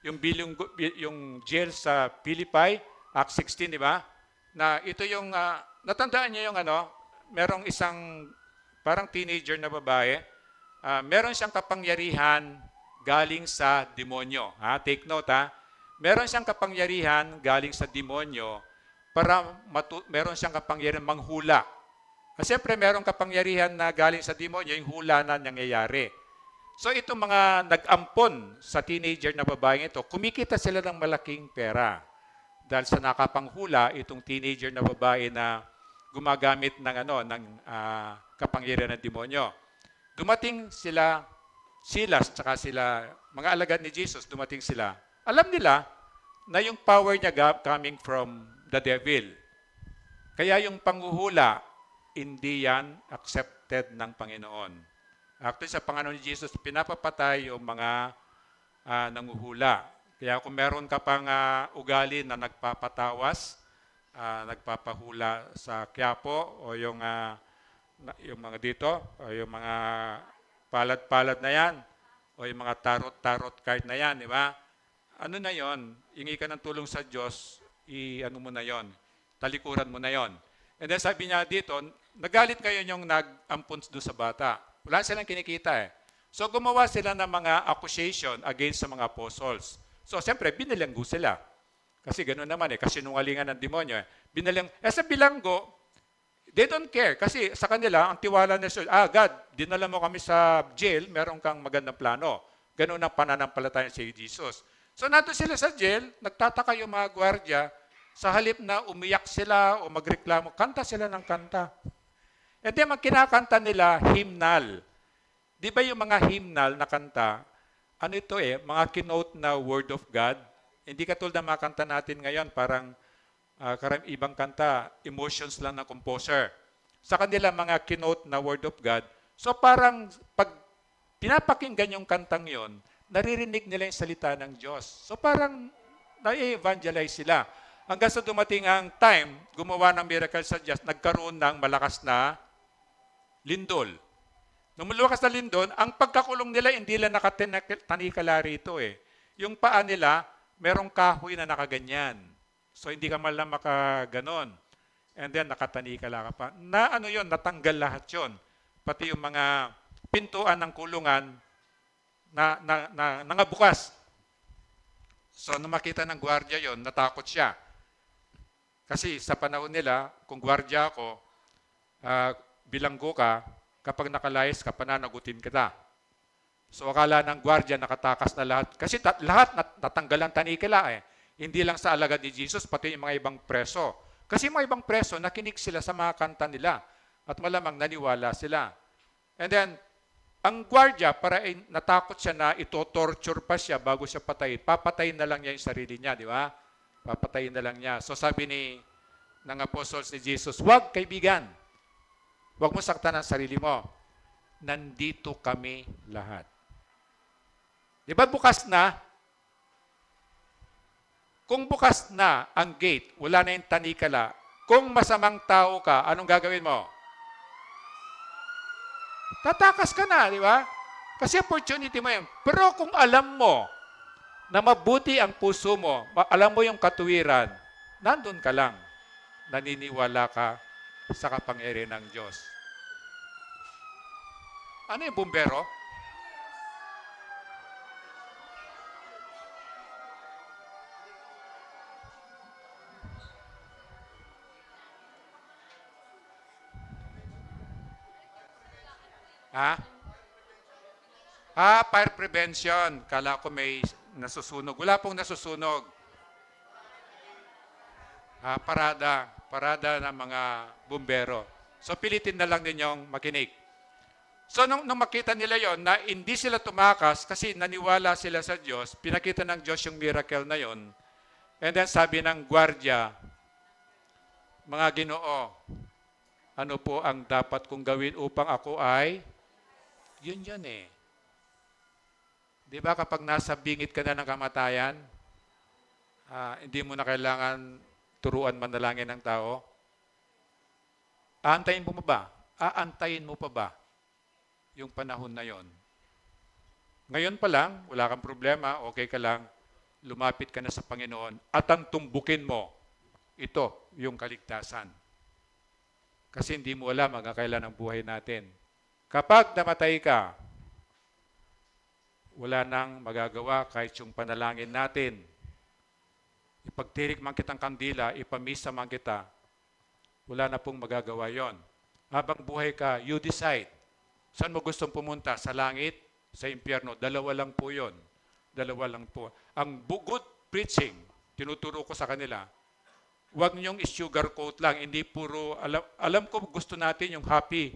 A: yung jail sa Philippi, Acts 16, di ba? Na ito yung, natandaan niyo yung merong isang parang teenager na babae, meron siyang kapangyarihan galing sa demonyo. Take note, meron siyang kapangyarihan galing sa demonyo para meron siyang kapangyarihan manghula. Siyempre, merong kapangyarihan na galing sa demonyo, yung hula na nangyayari. So, itong mga nag-ampon sa teenager na babaeng ito, kumikita sila ng malaking pera. Dahil sa nakapanghula, itong teenager na babae na gumagamit ng kapangyarihan ng demonyo. Dumating sila, Silas, tsaka sila, mga alagad ni Jesus, dumating sila. Alam nila na yung power niya coming from the devil. Kaya yung panghuhula, hindi yan accepted ng Panginoon. Actually, sa Panginoon ni Jesus, pinapapatay yung mga nanguhula. Kaya kung meron ka pang ugali na nagpapatawas, nagpapahula sa Quiapo, o yung mga dito, o yung mga palad-palad na yan, o yung mga tarot card na yan, di ba? Ano na yon? Hingi ka ng tulong sa Diyos, ano mo na yon? Talikuran mo na yon. And then sabi niya dito, nagalit kayo yung nag-ampon doon sa bata. Wala silang kinikita . So gumawa sila ng mga accusation against sa mga apostles. So siyempre, binilanggo sila. Kasi gano'n naman kasinungalingan ng demonyo. Sa bilanggo, they don't care. Kasi sa kanila, ang tiwala nila, God, dinala mo kami sa jail, meron kang magandang plano. Gano'n ang pananampalataya si Jesus. So nato sila sa jail, nagtataka yung mga gwardiya, sa halip na umiyak sila o magreklamo, kanta sila ng kanta. And then, ang kinakanta nila, hymnal. Di ba yung mga hymnal na kanta, ano ito mga kinote na word of God? Hindi katulad ng mga kanta natin ngayon, parang ibang kanta, emotions lang ng composer. Sa kanila, mga kinote na word of God. So parang, pag pinapakinggan yung kantang yon, naririnig nila yung salita ng Diyos. So parang, na-evangelize sila. Hanggang sa dumating ang time, gumawa ng miracle sa Diyos, nagkaroon ng malakas na lindol. Nung malakas na lindol, ang pagkakulong nila, hindi lang nakatanikala rito Yung paa nila, merong kahoy na nakaganyan. So hindi ka malang makaganon. And then nakatanikala ka pa. Natanggal lahat yon. Pati yung mga pintuan ng kulungan na nangabukas. So nung makita ng gwardiya yon, natakot siya. Kasi sa panahon nila, kung gwardiya ako, bilanggo ka, kapag nakalayas ka, pananagutin kita. So akala ng gwardiya nakatakas na lahat. Kasi lahat natanggalan tanikila Hindi lang sa alagad ni Jesus, pati yung mga ibang preso. Kasi yung mga ibang preso, nakinig sila sa mga kanta nila. At malamang naniwala sila. And then, ang gwardiya, para natakot siya na ito-torture pa siya bago siya patay, papatayin na lang niya yung sarili niya, di ba? Papatayin na lang niya. So sabi ng apostles ni Jesus, huwag kaibigan. Huwag mo saktan ang sarili mo. Nandito kami lahat. Di ba bukas na? Kung bukas na ang gate, wala na yung tanikala, kung masamang tao ka, anong gagawin mo? Tatakas ka na, di ba? Kasi opportunity mo yun. Pero kung alam mo na mabuti ang puso mo, alam mo yung katuwiran, nandun ka lang. Naniniwala ka sa kapangyarihan ng Diyos. Ano yung bumbero? Fire prevention. Kala ko may nasusunog. Wala pong nasusunog. Parada ng mga bumbero. So pilitin na lang ninyong makinig. So nung makita nila yon na hindi sila tumakas kasi naniwala sila sa Diyos, pinakita ng Diyos yung miracle na yon. And then sabi ng gwardiya, mga Ginoo, ano po ang dapat kong gawin upang ako ay, yun Di ba kapag nasa bingit ka na ng kamatayan, hindi mo na kailangan turuan manalangin ng tao? Aantayin mo ba? Aantayin mo pa ba yung panahon na yon? Ngayon pa lang, wala kang problema, okay ka lang, lumapit ka na sa Panginoon at ang tumbukin mo, ito, yung kaligtasan. Kasi hindi mo alam hanggang kailan ang buhay natin. Kapag namatay ka, wala nang magagawa kahit yung panalangin natin. Ipagtirik man kitang kandila, ipamisa man kita, wala na pong magagawa yon. Habang buhay ka, you decide. Saan mo gustong pumunta? Sa langit? Sa impyerno? Dalawa lang po yon. Dalawa lang po. Ang good preaching, tinuturo ko sa kanila, huwag niyong sugarcoat lang, hindi puro, alam ko gusto natin yung happy.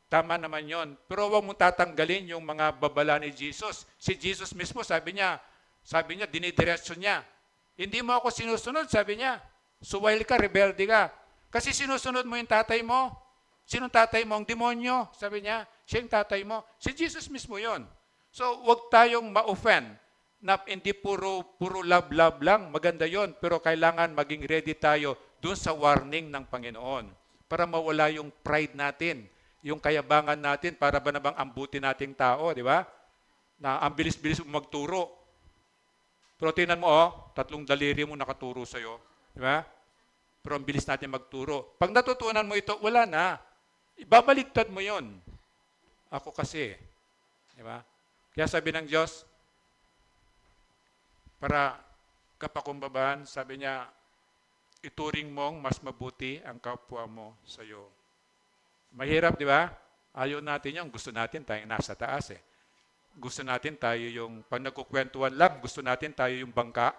A: Tama naman yon. Pero huwag mong tatanggalin yung mga babala ni Jesus. Si Jesus mismo, sabi niya, dinidiretso niya. Hindi mo ako sinusunod, sabi niya. Suwail ka, rebelde ka. Kasi sinusunod mo yung tatay mo. Sinong tatay mo? Ang demonyo. Sabi niya, siya yung tatay mo. Si Jesus mismo yon. So, huwag tayong ma-offend na hindi puro love lang. Maganda yon. Pero kailangan maging ready tayo dun sa warning ng Panginoon para mawala yung pride natin, yung kayabangan natin para ba nabang ambuti nating tao, di ba? Na ang bilis-bilis magturo. Pero tingnan mo, 3 daliri mo nakaturo sa'yo. Di ba? Pero ang bilis natin magturo. Pag natutunan mo ito, wala na. Ibabaligtad mo yon. Ako kasi, Di ba? Kaya sabi ng Diyos, para kapakumbabaan, sabi niya, ituring mong mas mabuti ang kapwa mo sa iyo. Mahirap, di ba? Ayaw natin yung gusto natin tayong nasa taas eh. Gusto natin tayo yung, pag nagkukwentuhan lang, gusto natin tayo yung bangka.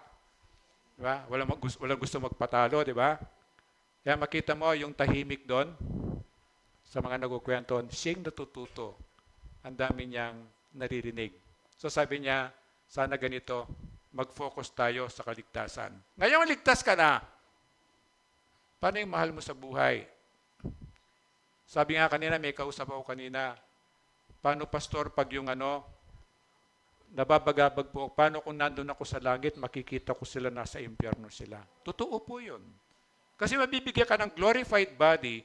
A: Di ba? Walang gusto magpatalo, di ba? Kaya makita mo yung tahimik doon sa mga nagkukwentuhan, siyang natututo. Ang dami niyang naririnig. So sabi niya, sana ganito, mag-focus tayo sa kaligtasan. Ngayon ligtas ka na. Paano yung mahal mo sa buhay? Sabi nga kanina, may kausap ako kanina, paano pastor pag yung nababagabag po, paano kung nandun ako sa langit, makikita ko sila nasa impyerno sila. Totoo po yun. Kasi mabibigyan ka ng glorified body,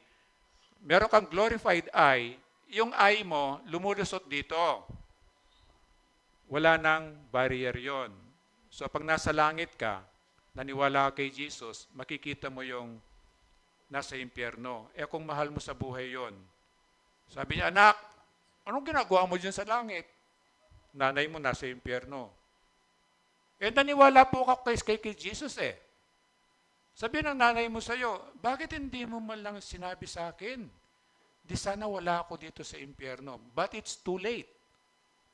A: meron kang glorified eye, yung eye mo lumulusot dito. Wala nang barrier yon. So pag nasa langit ka, naniwala ka kay Jesus, makikita mo yung nasa impyerno. Eh kung mahal mo sa buhay yon. Sabi niya, anak, anong ginagawa mo dyan sa langit? Nanay mo nasa impyerno. Eh naniwala po ako kay Jesus eh. Sabi ng nanay mo sa'yo, bakit hindi mo man lang sinabi sa akin? Di sana wala ako dito sa impyerno. But it's too late.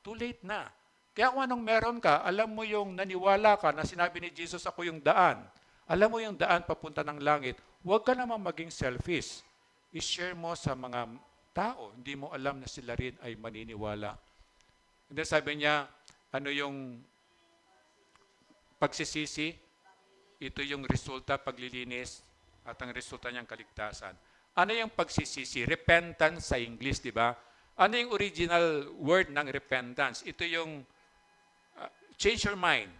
A: Too late na. Kaya kung anong meron ka, alam mo yung naniwala ka na sinabi ni Jesus, ako yung daan. Alam mo yung daan papunta ng langit. Huwag ka naman maging selfish. I-share mo sa mga tao. Hindi mo alam na sila rin ay maniniwala. And then sabi niya, ano yung pagsisisi? Ito yung resulta, paglilinis, at ang resulta niyang kaligtasan. Ano yung pagsisisi? Repentance sa English, di ba? Ano yung original word ng repentance? Ito yung change your mind.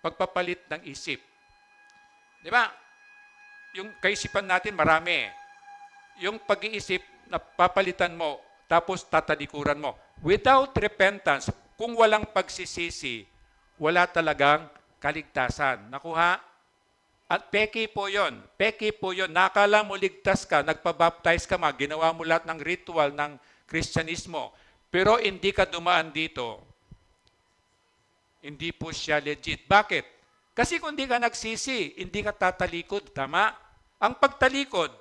A: Pagpapalit ng isip. Di ba? Yung kaisipan natin marami. Yung pag-iisip na papalitan mo, tapos tatalikuran mo. Without repentance, kung walang pagsisisi, wala talagang kaligtasan. Nakuha? At peki po yon. Peki po yon. Nakala mo ligtas ka, nagpabaptize ka ginawa mo lahat ng ritual ng Kristyanismo. Pero hindi ka dumaan dito. Hindi po siya legit. Bakit? Kasi kung hindi ka nagsisi, hindi ka tatalikod. Tama? Ang pagtalikod,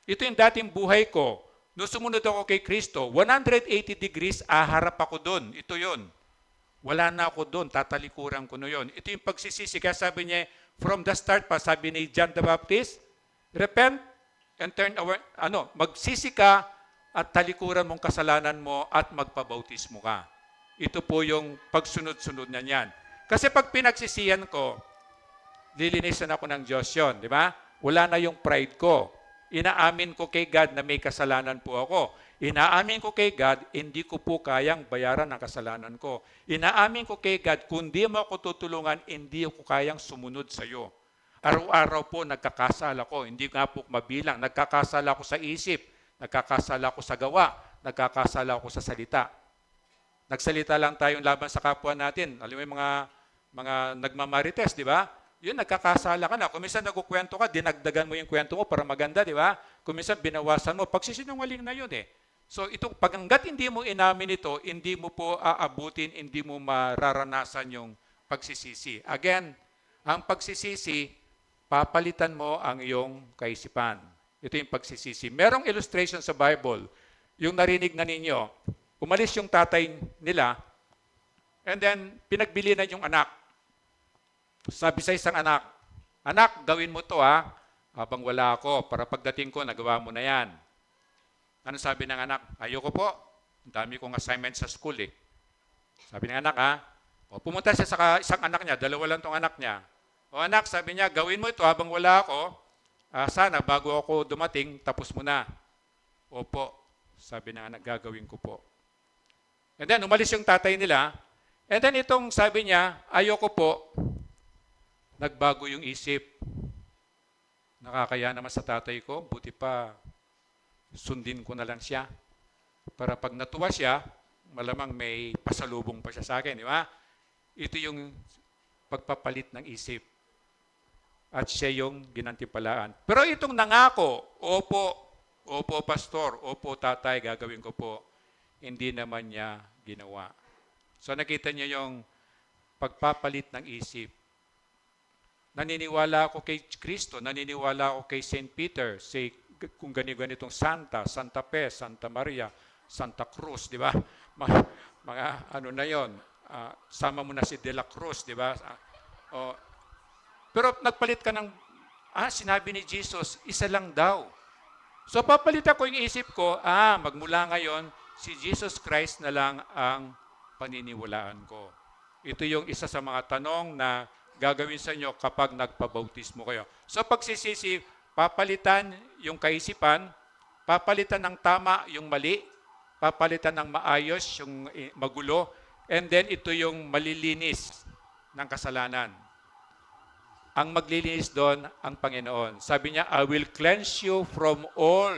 A: ito yung dating buhay ko. Nung sumunod ako kay Kristo, 180 degrees, aharap ako doon. Ito yon. Wala na ako doon, tatalikuran ko na yon. Ito yung pagsisisi. Kaya sabi niya, from the start pa, sabi ni John the Baptist, repent and turn away, magsisi ka at talikuran mong kasalanan mo at magpabautismo ka. Ito po yung pagsunod-sunod na niyan. Kasi pag pinagsisiyan ko, lilinisan ako ng Diyos yun, di ba? Wala na yung pride ko. Inaamin ko kay God na may kasalanan po ako. Inaamin ko kay God, hindi ko po kayang bayaran ang kasalanan ko. Inaamin ko kay God, kung di mo ako tutulungan, hindi ko kayang sumunod sa iyo. Araw-araw po nagkakasala ko, hindi nga po mabilang. Nagkakasala ako sa isip, nagkakasala ako sa gawa, nagkakasala ako sa salita. Nagsalita lang tayong laban sa kapwa natin. Alam mo yung mga nagmamarites, di ba? Yun, nagkakasala ka na. Kung minsan nagkukwento ka, dinagdagan mo yung kwento mo para maganda, di ba? Kung minsan binawasan mo, pagsisinungaling na yun eh. So ito, hanggat hindi mo inamin ito, hindi mo po aabutin, hindi mo mararanasan yung pagsisisi. Again, ang pagsisisi, papalitan mo ang iyong kaisipan. Ito yung pagsisisi. Merong illustration sa Bible, yung narinig na ninyo, umalis yung tatay nila, and then pinagbilinan yung anak. Sabi sa isang anak, anak, gawin mo to habang wala ako, para pagdating ko, nagawa mo na yan. Ano sabi ng anak? Ayoko po. Ang dami kong assignment sa school eh. Sabi ng anak pumunta siya sa isang anak niya, dalawa lang tong anak niya. O anak, sabi niya, gawin mo ito habang wala ako. Sana bago ako dumating, tapos mo na. Opo, sabi ng anak, gagawin ko po. And then, umalis yung tatay nila. And then, itong sabi niya, ayoko po. Nagbago yung isip. Nakakaya naman sa tatay ko, buti pa sundin ko na lang siya. Para pag natuwa siya, malamang may pasalubong pa siya sa akin, di ba? Ito yung pagpapalit ng isip. At siya yung ginantimpalaan. Pero itong nangako, opo pastor, opo tatay, gagawin ko po, hindi naman niya ginawa. So nakita niyo yung pagpapalit ng isip. Naniniwala ako kay Kristo, naniniwala ako kay St. Peter, kung ganitong Santa, Santa Fe, Santa Maria, Santa Cruz, di ba? Mga ano na yon, sama mo na si De La Cruz, di ba? Pero nagpalit ka ng, sinabi ni Jesus, isa lang daw. So papalitan ko yung isip ko, magmula ngayon, si Jesus Christ na lang ang paniniwalaan ko. Ito yung isa sa mga tanong na gagawin sa inyo kapag nagpabautismo kayo. So pagsisisi, papalitan yung kaisipan, papalitan ng tama yung mali, papalitan ng maayos yung magulo, and then ito yung malilinis ng kasalanan. Ang maglilinis doon ang Panginoon. Sabi niya, I will cleanse you from all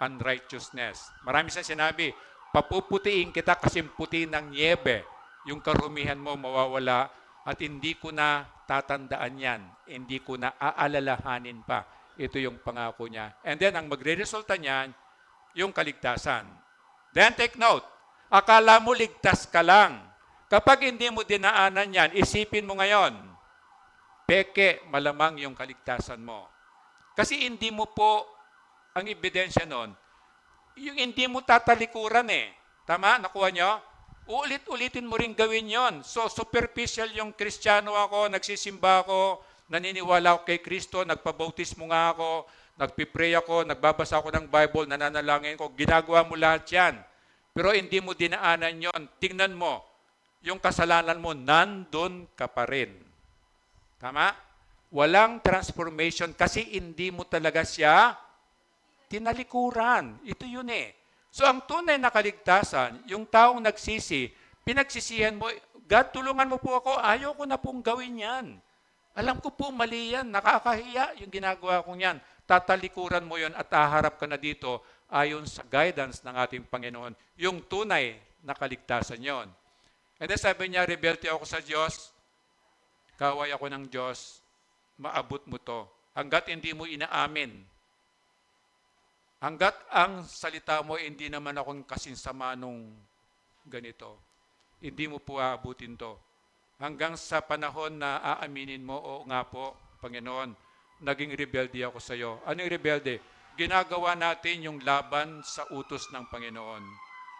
A: unrighteousness. Marami siyang sinabi, papuputiin kita kasi puti ng niebe. Yung karumihan mo mawawala at hindi ko na tatandaan yan. Hindi ko na aalalahanin pa. Ito yung pangako niya. And then, ang magre-resulta niyan, yung kaligtasan. Then take note, akala mo ligtas ka lang. Kapag hindi mo dinaanan yan, isipin mo ngayon, peke, malamang yung kaligtasan mo. Kasi hindi mo po, ang ebidensya nun, yung hindi mo tatalikuran Tama? Nakuha nyo? Ulit-ulitin mo rin gawin yon. So, superficial yung Kristiyano ako, nagsisimba ako, naniniwala ako kay Kristo, nagpabautismo nga ako, nagpipray ako, nagbabasa ako ng Bible, nananalangin ko, ginagawa mo lahat yan. Pero hindi mo dinaanan yon. Tingnan mo, yung kasalanan mo, nandun ka pa rin. Tama? Walang transformation kasi hindi mo talaga siya tinalikuran. Ito yun So ang tunay na kaligtasan, yung taong nagsisi, pinagsisihan mo, God, tulungan mo po ako, ayaw ko na pong gawin yan. Alam ko po, mali yan, nakakahiya yung ginagawa kong yan. Tatalikuran mo yon at haharap ka na dito ayon sa guidance ng ating Panginoon. Yung tunay na kaligtasan yon. And then sabi niya, rebelte ako sa Diyos, kaway ako ng Diyos, maabot mo to. Hanggat hindi mo inaamin. Hanggat ang salita mo, hindi naman akong kasinsama nung ganito. Hindi mo po aabutin to. Hanggang sa panahon na aaminin mo, o nga po, Panginoon, naging rebelde ako sa iyo. Anong rebelde? Ginagawa natin yung laban sa utos ng Panginoon.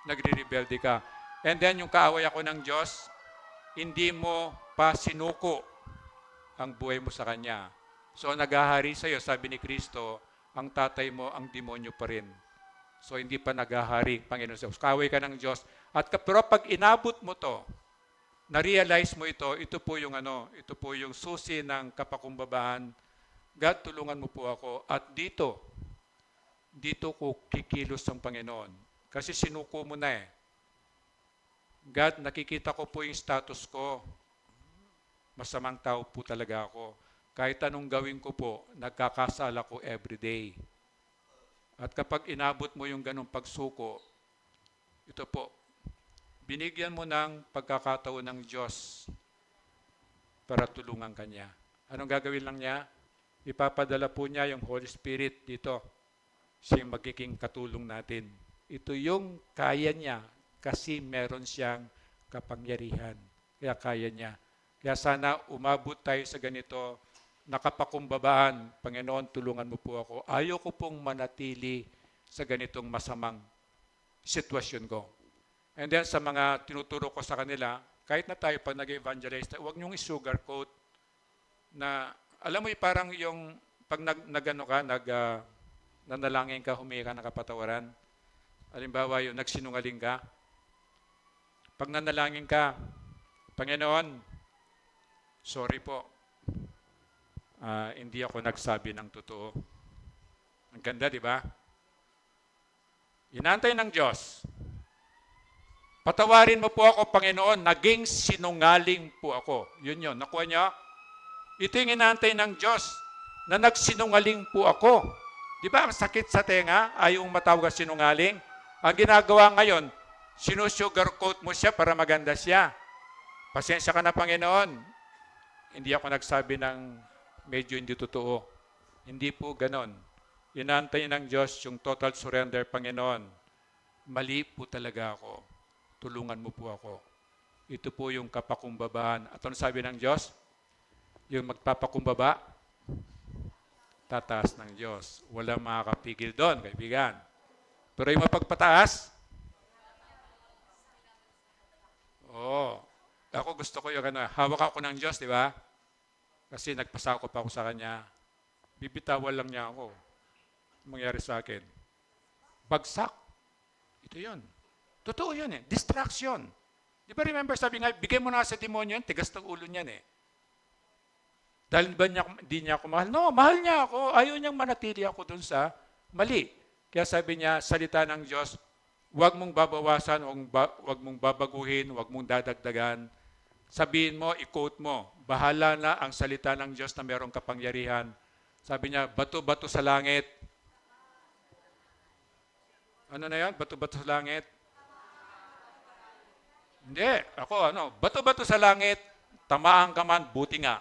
A: Nagre-rebelde ka. And then yung kaaway ako ng Diyos, hindi mo pa sinuko ang buhay mo sa Kanya. So naghahari sa iyo, sabi ni Kristo, ang tatay mo, ang demonyo pa rin. So hindi pa naghahari, Panginoon sa Diyos. Kaaway ka ng Diyos. Pero pag inabot mo to, na-realize mo ito po yung ito po yung susi ng kapakumbabaan. God, tulungan mo po ako. At dito ko kikilos ang Panginoon. Kasi sinuko mo na God, nakikita ko po yung status ko. Masamang tao po talaga ako. Kahit anong gawin ko po, nagkakasala ko everyday. At kapag inabot mo yung ganong pagsuko, ito po, binigyan mo ng pagkakataon ng Diyos para tulungan ka niya. Anong gagawin lang niya? Ipapadala po niya yung Holy Spirit dito. Siya yung magiging katulong natin. Ito yung kaya niya kasi meron siyang kapangyarihan. Kaya kaya niya. Kaya sana umabot tayo sa ganito, nakapakumbabaan, Panginoon, tulungan mo po ako. Ayaw ko pong manatili sa ganitong masamang sitwasyon ko. And then sa mga tinuturo ko sa kanila, kahit na tayo pag nag-evangelize, huwag niyong i-sugarcoat na, alam mo parang yung pag nanalangin ka, humingi ka ng kapatawaran. Halimbawa yung nagsinungaling ka. Pag nanalangin ka, Panginoon, sorry po, hindi ako nagsabi ng totoo. Ang ganda, di ba? Inantay ng Diyos. Patawarin mo po ako, Panginoon, naging sinungaling po ako. Yun. Nakuha niyo? Ito yung inantay ng Diyos, na nagsinungaling po ako. Di ba, ang sakit sa tenga, ayaw matawag sinungaling? Ang ginagawa ngayon, sinusugarcoat mo siya para maganda siya. Pasensya ka na, Panginoon. Hindi ako nagsabi ng medyo hindi totoo. Hindi po ganon. Inantay ng Diyos yung total surrender, Panginoon. Mali po talaga ako. Tulungan mo po ako. Ito po yung kapakumbabaan. At ano sabi ng Diyos? Yung magpapakumbaba, tataas ng Diyos. Walang makakapigil doon, kaibigan. Pero yung mapagpataas, ako gusto ko yung hawak ako ng Diyos, di ba? Kasi nagpasakop ako sa Kanya. Bibitawan lang niya ako. Mangyari sa akin. Bagsak. Ito yun. Totoo yun eh. Distraction. Di ba remember, sabi nga, bigay mo na sa demonyo yun, tigas ng ulo niyan eh. Dahil ba di niya ako mahal? No, mahal niya ako. Ayaw niyang manatili ako dun sa mali. Kaya sabi niya, salita ng Diyos, huwag mong babawasan, huwag mong babaguhin, huwag mong dadagdagan. Sabihin mo, i-quote mo, bahala na ang salita ng Diyos na mayroong kapangyarihan. Sabi niya, bato-bato sa langit. Ano na yan? Bato-bato sa langit? Hindi. Ako, bato-bato sa langit, tamaan ka man, buti nga.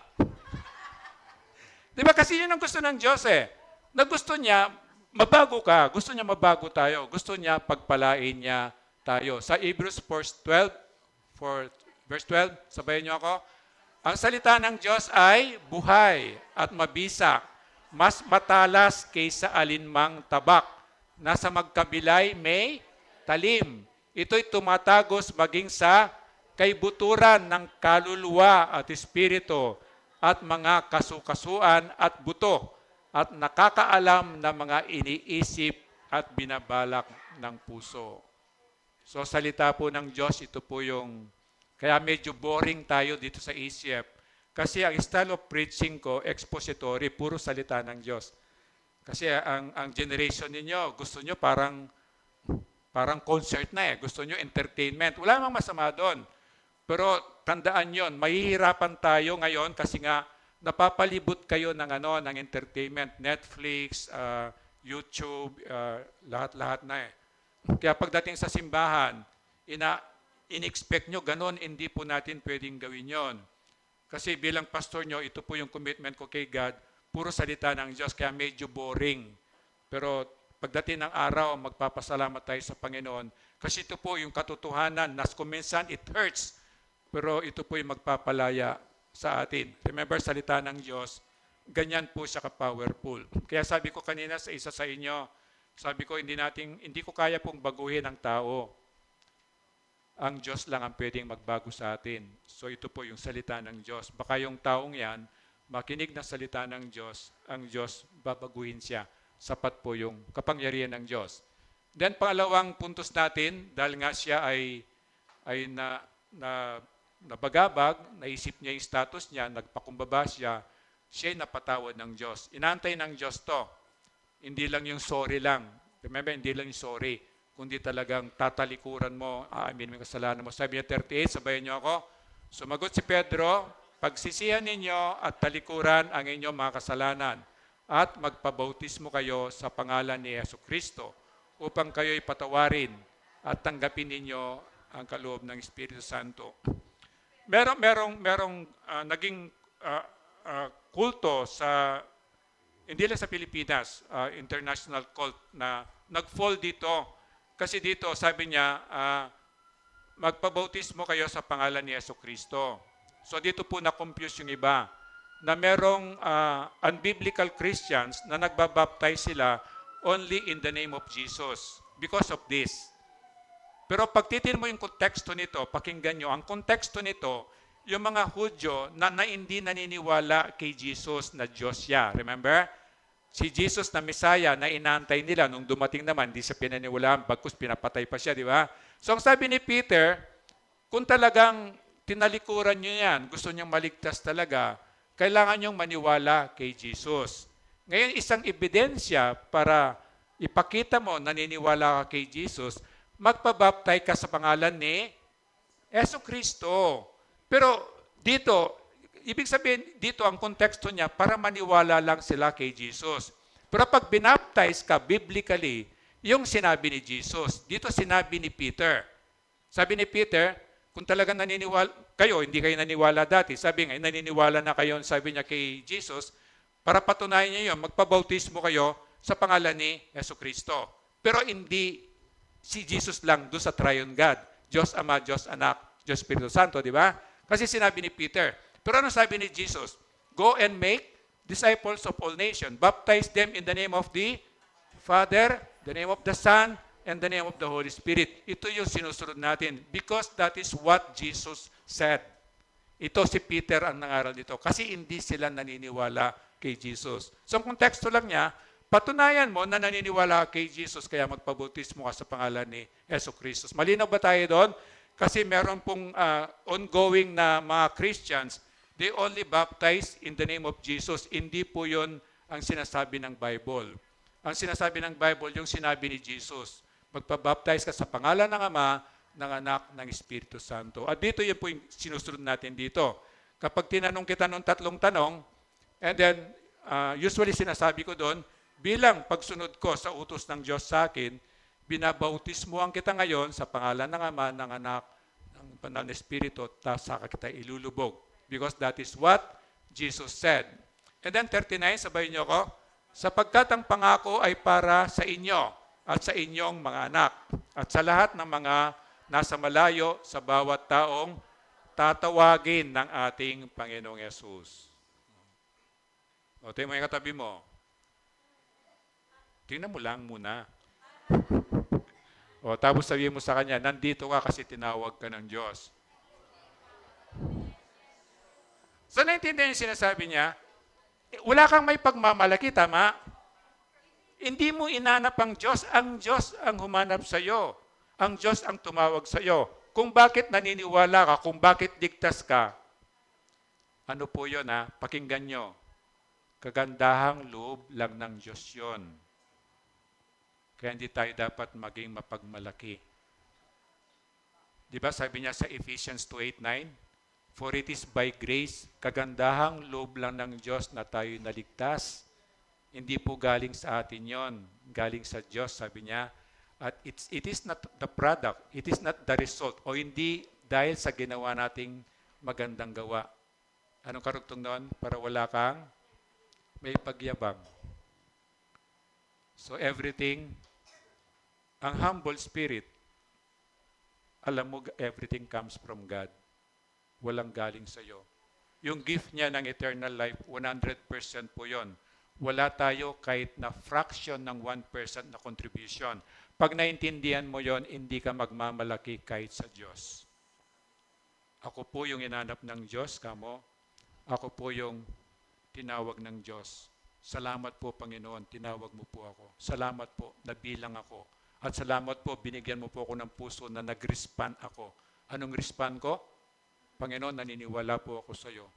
A: Di ba kasi yun ang gusto ng Diyos eh. Na gusto niya, mabago ka. Gusto niya mabago tayo. Gusto niya pagpalain niya tayo. Sa Hebrews verse 12, sabayan niyo ako. Ang salita ng Diyos ay buhay at mabisa, mas matalas kaysa alinmang tabak. Nasa magkabilay may talim. Ito'y tumatagos maging sa kaibuturan ng kaluluwa at espiritu at mga kasukasuan at buto at nakakaalam ng mga iniisip at binabalak ng puso. So salita po ng Diyos, ito po yung, kaya medyo boring tayo dito sa ECF. Kasi ang style of preaching ko, expository, puro salita ng Diyos. Kasi ang generation ninyo, gusto nyo parang concert na eh. Gusto nyo entertainment. Wala namang masama doon. Pero tandaan yon, mahihirapan tayo ngayon kasi nga napapalibot kayo ng entertainment, Netflix, YouTube, lahat-lahat na eh. Kaya pagdating sa simbahan, in-expect nyo ganon, hindi po natin pwedeng gawin yon. Kasi bilang pastor nyo, ito po yung commitment ko kay God, puro salita ng Diyos, kaya medyo boring. Pero pagdating ng araw, magpapasalamat tayo sa Panginoon. Kasi ito po yung katotohanan, na kuminsan it hurts, pero ito po yung magpapalaya sa atin. Remember, salita ng Diyos, ganyan po siya ka-powerful. Kaya sabi ko kanina sa isa sa inyo, sabi ko, hindi ko kaya pong baguhin ang tao. Ang Diyos lang ang pwedeng magbago sa atin. So ito po yung salita ng Diyos. Baka yung taong yan, makinig na salita ng Diyos, ang Diyos babaguhin siya. Sapat po yung kapangyarihan ng Diyos. Then pangalawang puntos natin, dahil nga siya ay nabagabag, naisip niya yung status niya, nagpakumbaba siya'y napatawad ng Diyos. Inaantay ng Diyos to. Hindi lang yung sorry lang. Remember, hindi lang yung sorry, kundi talagang tatalikuran mo, aaminin mo yung kasalanan mo. Sabi niya 38, sabayan niyo ako. Sumagot si Pedro, pagsisihan ninyo at talikuran ang inyong mga kasalanan at magpabautismo kayo sa pangalan ni Jesucristo upang kayo'y patawarin at tanggapin ninyo ang kaloob ng Espiritu Santo. Merong naging kulto sa, hindi lang sa Pilipinas, international cult na nag-fall dito. Kasi dito, sabi niya, magpabautismo kayo sa pangalan ni Jesucristo. So dito po na-confuse yung iba na merong unbiblical Christians na nagbabaptize sila only in the name of Jesus because of this. Pero pag titin mo yung konteksto nito, pakinggan nyo, ang konteksto nito, yung mga Hudyo na hindi naniniwala kay Jesus na Diyos siya. Remember? Si Jesus na Messiah na inaantay nila nung dumating naman, hindi siya pinaniwalaan, bagkus pinapatay pa siya, di ba? So ang sabi ni Peter, kung talagang tinalikuran nyo yan, gusto niyang maligtas talaga, kailangan niyong maniwala kay Jesus. Ngayon, isang ebidensya para ipakita mo naniniwala ka kay Jesus, magpabaptay ka sa pangalan ni Jesucristo. Pero dito, ibig sabihin, dito ang konteksto niya para maniwala lang sila kay Jesus. Pero pag binaptize ka biblically, yung sinabi ni Jesus, dito sinabi ni Peter. Sabi ni Peter, kung talagang naniniwala kayo, hindi kayo naniniwala dati, sabi nga, naniniwala na kayo, sabi niya kay Jesus, para patunayan niya yun, magpabautismo kayo sa pangalan ni Jesucristo. Pero hindi si Jesus lang doon sa triune God. Diyos Ama, Diyos Anak,
B: Diyos Espiritu Santo, di ba? Kasi sinabi ni Peter. Pero ano sabi ni Jesus? Go and make disciples of all nations. Baptize them in the name of the Father, the name of the Son, and the name of the Holy Spirit. Ito yung sinusunod natin because that is what Jesus said. Ito si Peter ang nangaral dito kasi hindi sila naniniwala kay Jesus. So ang konteksto lang niya, patunayan mo na naniniwala kay Jesus kaya magpabautismo ka sa pangalan ni Yesu Kristus. Malinaw ba tayo doon? Kasi meron pong ongoing na mga Christians, they only baptize in the name of Jesus. Hindi po yun ang sinasabi ng Bible. Ang sinasabi ng Bible, yung sinabi ni Jesus, magpabaptize ka sa pangalan ng Ama, ng Anak, ng Espiritu Santo. At dito yun po yung sinusunod natin dito. Kapag tinanong kita ng tatlong tanong, and then usually sinasabi ko doon, bilang pagsunod ko sa utos ng Diyos sa akin, binabautismuhan kita ngayon sa pangalan ng Ama, ng Anak, ng Banal na Espiritu, tapos saka kita ilulubog. Because that is what Jesus said. And then 39, sabay niyo ko, sapagkat ang pangako ay para sa inyo at sa inyong mga anak at sa lahat ng mga nasa malayo sa bawat taong tatawagin ng ating Panginoong Yesus. O, tingnan mo yung katabi mo. Tingnan mo lang muna. O, tapos sabihin mo sa kanya, nandito ka kasi tinawag ka ng Diyos. So, naintindihan yung sinasabi niya, wala kang may pagmamalaki, tama? Hindi mo inanap ang Diyos ang humanap sa iyo. Ang Diyos ang tumawag sa iyo. Kung bakit naniniwala ka, kung bakit ligtas ka, ano po yun pakinggan nyo. Kagandahang loob lang ng Diyos yun. Kaya hindi tayo dapat maging mapagmalaki. Di ba sabi niya sa Ephesians 2:8-9? For it is by grace, kagandahang loob lang ng Diyos na tayo naligtas. Hindi po galing sa atin yon, galing sa Diyos, sabi niya. At it is not the product, it is not the result, o hindi dahil sa ginawa nating magandang gawa. Anong karugtong noon? Para wala kang may pagyabang. So everything, ang humble spirit, alam mo, everything comes from God. Walang galing sa iyo. Yung gift niya ng eternal life, 100% po yon. Wala tayo kahit na fraction ng 1% na contribution. Pag naintindihan mo yon, hindi ka magmamalaki kahit sa Diyos. Ako po yung inanap ng Diyos, kamo. Ako po yung tinawag ng Diyos. Salamat po, Panginoon, tinawag mo po ako. Salamat po, nabilang ako. At salamat po, binigyan mo po ako ng puso na nag-respond ako. Anong respond ko? Panginoon, naniniwala po ako sa iyo.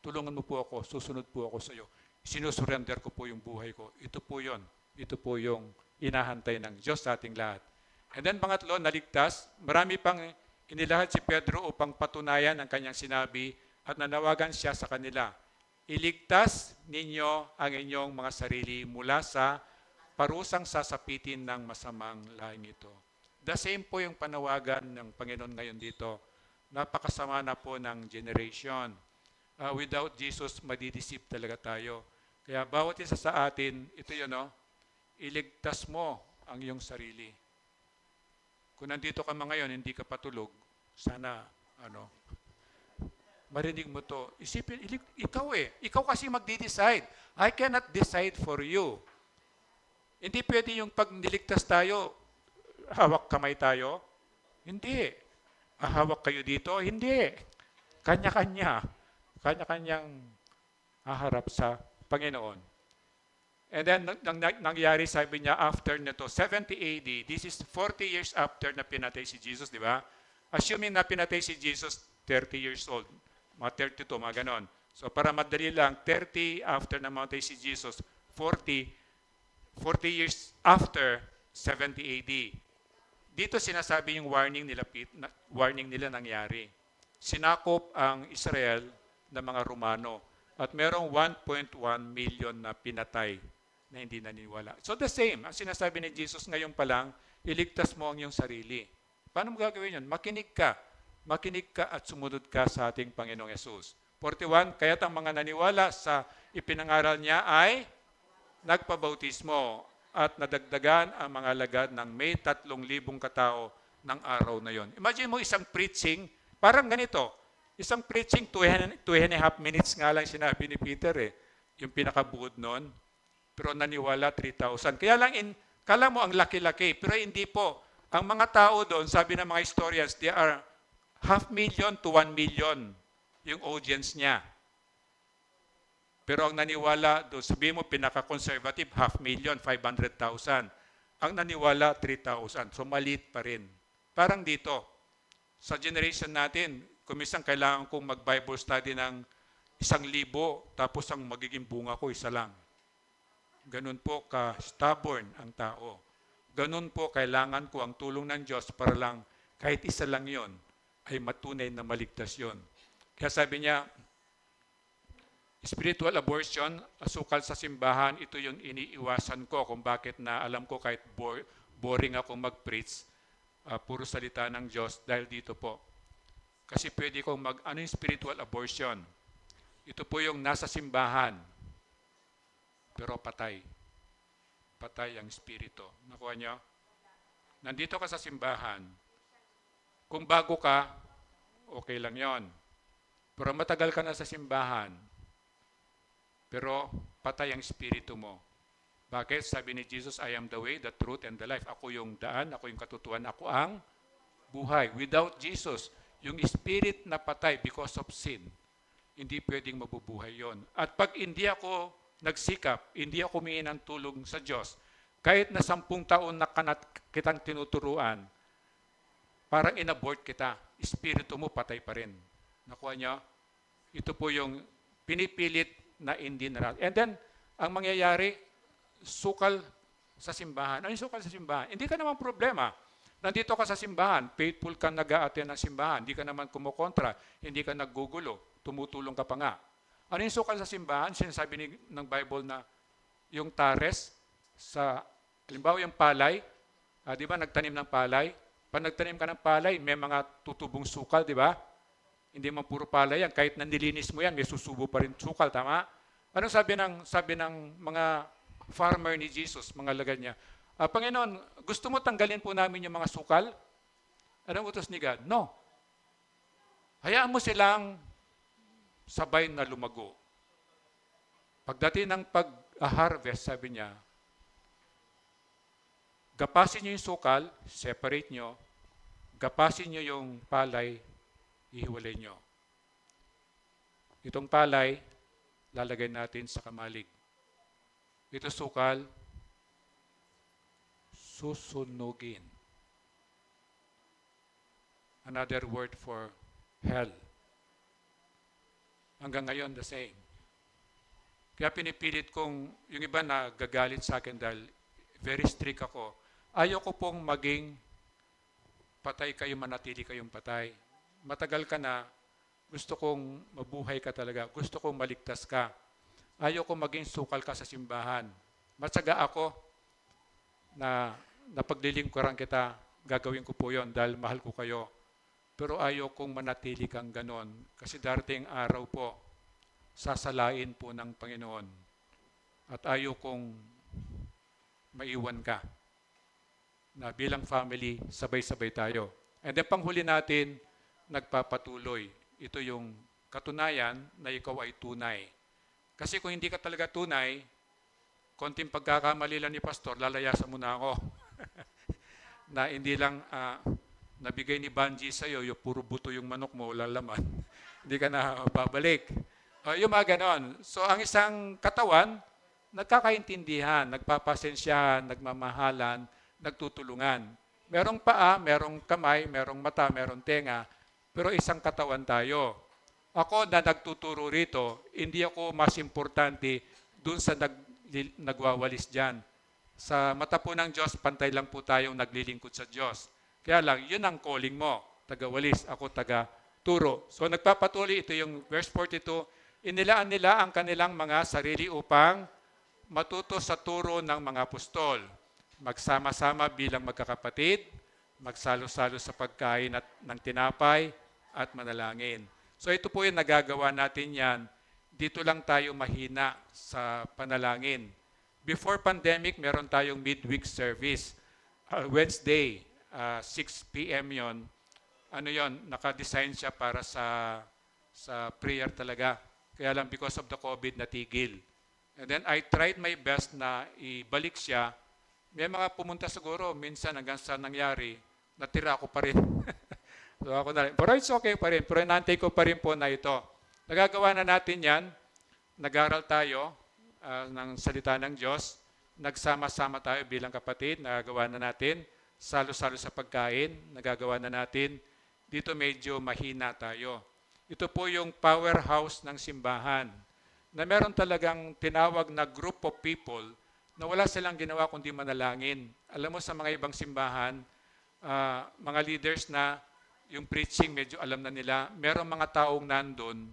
B: Tulungan mo po ako, susunod po ako sa iyo. Sinusurrender ko po yung buhay ko. Ito po yon. Ito po yung inahantay ng Diyos sa ating lahat. And then pangatlo, naligtas. Marami pang inilahad si Pedro upang patunayan ang kanyang sinabi at nanawagan siya sa kanila. Iligtas ninyo ang inyong mga sarili mula sa parusang sasapitin ng masamang lahing ito. The same po yung panawagan ng Panginoon ngayon dito. Napakasama na po ng generation. Without Jesus, madidisip talaga tayo. Kaya bawat isa sa atin, ito yun, iligtas mo ang iyong sarili. Kung nandito ka ngayon, hindi ka patulog, sana, marinig mo to. Isipin, ikaw Ikaw kasi magdi-decide. I cannot decide for you. Hindi pwede yung pag niligtas tayo, hawak kamay tayo. Hindi. Hawak kayo dito? Hindi. Kanya-kanya. Kanya-kanyang haharap sa Panginoon. And then, nangyari, sabi niya, after nito, 70 AD, this is 40 years after na pinatay si Jesus, di ba? Assuming na pinatay si Jesus, 30 years old, mga 32, mga ganon. So, para madali lang, 30 after na mamatay si Jesus, 40 years after 70 AD. Dito sinasabi yung warning nila nangyari. Sinakop ang Israel ng mga Romano at merong 1.1 million na pinatay na hindi naniniwala. So the same, ang sinasabi ni Jesus ngayon pa lang, iligtas mo ang iyong sarili. Paano mo gagawin yun? Makinig ka at sumunod ka sa ating Panginoong Yesus. 41, kaya't ang mga naniwala sa ipinangaral niya ay nagpabautismo at nadagdagan ang mga alagad ng may 3,000 katao ng araw na yon. Imagine mo isang preaching Parang ganito, isang preaching, 2.5 minutes nga lang sinabi ni Peter eh, yung pinakabuod nun, pero naniwala 3,000. Kaya lang, kala mo ang laki-laki, pero hindi po. Ang mga tao doon, sabi ng mga historians, they are 500,000 to 1,000,000 yung audience niya. Pero ang naniwala doon, sabihin mo pinaka-conservative, 500,000, 500,000. Ang naniwala, 3,000. So maliit pa rin. Parang dito, sa generation natin, kumisang kailangan kong mag-Bible study ng 1,000, tapos ang magiging bunga ko, isa lang. Ganun po ka-stubborn ang tao. Ganun po kailangan ko ang tulong ng Diyos para lang, kahit isa lang yon ay matunay na maligtas yon. Kaya sabi niya, spiritual abortion, asukal sa simbahan, ito yung iniiwasan ko kung bakit na alam ko kahit boring ako mag-preach, puro salita ng Diyos dahil dito po. Kasi pwede kong ano yung spiritual abortion? Ito po yung nasa simbahan, pero patay. Patay ang espiritu. Nakuha niyo? Nandito ka sa simbahan, kung bago ka, okay lang yon. Pero matagal ka na sa simbahan, pero patay ang espiritu mo. Bakit? Sabi ni Jesus, I am the way, the truth, and the life. Ako yung daan, ako yung katotohanan, ako ang buhay. Without Jesus, yung spirit na patay because of sin, hindi pwedeng mabubuhay yon. At pag hindi ako nagsikap, hindi ako humingi ng tulong sa Diyos, kahit na 10 taon na kitang tinuturuan, parang inabort kita, espiritu mo patay pa rin. Nakuha niyo? Ito po yung pinipilit na hindi narat. And then, ang mangyayari, sukal sa simbahan. Ano yung sukal sa simbahan? Hindi ka naman problema. Nandito ka sa simbahan, faithful ka nag-a-attend ng simbahan, hindi ka naman kumukontra, hindi ka naggugulo, tumutulong ka pa nga. Ano yung sukal sa simbahan? Sinasabi ng Bible na yung tares sa, halimbawa yung palay, di ba nagtanim ng palay? Pag nagtanim ka ng palay, may mga tutubong sukal, di ba? Hindi man puro palay yan, kahit nandilinis mo yan, may susubo pa rin sukal, tama? Anong sabi ng mga farmer ni Jesus, mga lagad niya? Panginoon, gusto mo tanggalin po namin yung mga sukal? Anong utos ni God? No. Hayaan mo silang sabay na lumago. Pagdating ng pag-harvest, sabi niya, gapasin niyo yung sukal, separate niyo, gapasin niyo yung palay, ihiwalay niyo. Itong palay, lalagay natin sa kamalig. Ito sukal, susunugin. Another word for hell. Hanggang ngayon, the same. Kaya pinipilit kong, yung iba na gagalit sa akin dahil very strict ako, ayaw ko pong maging patay kayo, manatili kayong patay. Matagal ka na, gusto kong mabuhay ka talaga, gusto kong maligtas ka. Ayaw ko maging sukal ka sa simbahan. Matyaga ako na paglilingkuran kita, gagawin ko po yon dahil mahal ko kayo. Pero ayaw kong manatili kang ganon. Kasi darating araw po, sasalain po ng Panginoon. At ayaw kong maiwan ka. Na bilang family, sabay-sabay tayo. And then panghuli natin, nagpapatuloy. Ito yung katunayan na ikaw ay tunay. Kasi kung hindi ka talaga tunay, konting pagkakamali lang ni pastor, lalayasan mo na ako. Na hindi lang nabigay ni Banji sa'yo, yung puro buto yung manok mo, wala laman. Hindi ka na babalik. Yung mga ganon. So ang isang katawan, nagkakaintindihan, nagpapasensyahan, nagmamahalan, nagtutulungan. Merong paa, merong kamay, merong mata, merong tenga, pero isang katawan tayo. Ako na nagtuturo rito, hindi ako mas importante dun sa nagwawalis dyan. Sa mata po ng Diyos, pantay lang po tayong naglilingkod sa Diyos. Kaya lang, yun ang calling mo. Taga-walis, ako taga-turo. So nagpapatuloy, ito yung verse 42, inilaan nila ang kanilang mga sarili upang matuto sa turo ng mga apostol. Magsama-sama bilang magkakapatid, magsalo-salo sa pagkain ng tinapay at manalangin. So ito po yung nagagawa natin yan. Dito lang tayo mahina sa panalangin. Before pandemic, meron tayong midweek service. Wednesday, 6 p.m. yon. ano yon, naka-design siya para sa prayer talaga. Kaya lang because of the COVID, natigil. And then I tried my best na ibalik siya. May mga pumunta siguro, minsan hanggang sa nangyari, natira ako pa rin. So ako na rin. Pero it's okay pa rin. Pero inantay ko pa rin po na ito. Nagagawa na natin yan. Nag-aral tayo ng salita ng Diyos. Nagsama-sama tayo bilang kapatid. Nagagawa na natin. Salo-salo sa pagkain. Nagagawa na natin. Dito medyo mahina tayo. Ito po yung powerhouse ng simbahan na meron talagang tinawag na group of people na wala silang ginawa kundi manalangin. Alam mo sa mga ibang simbahan, mga leaders na yung preaching medyo alam na nila, meron mga taong nandun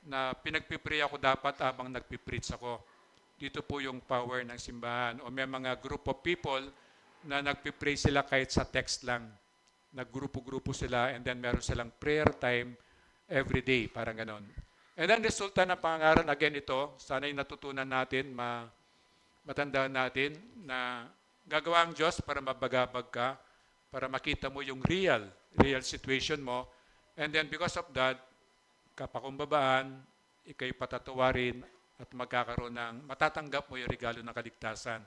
B: na pinagpipray ako dapat habang nagpipreach ako. Dito po yung power ng simbahan. O may mga group of people na nagpipray sila kahit sa text lang. Naggrupo-grupo sila and then meron silang prayer time every day, parang ganon. And then resulta ng pangangaral, again ito, sana'y natutunan natin, matandaan natin na gagawa ang Diyos para mabagabag ka, para makita mo yung real situation mo. And then because of that, kapakumbabaan, ikay patatawarin at magkakaroon ng, matatanggap mo yung regalo ng kaligtasan.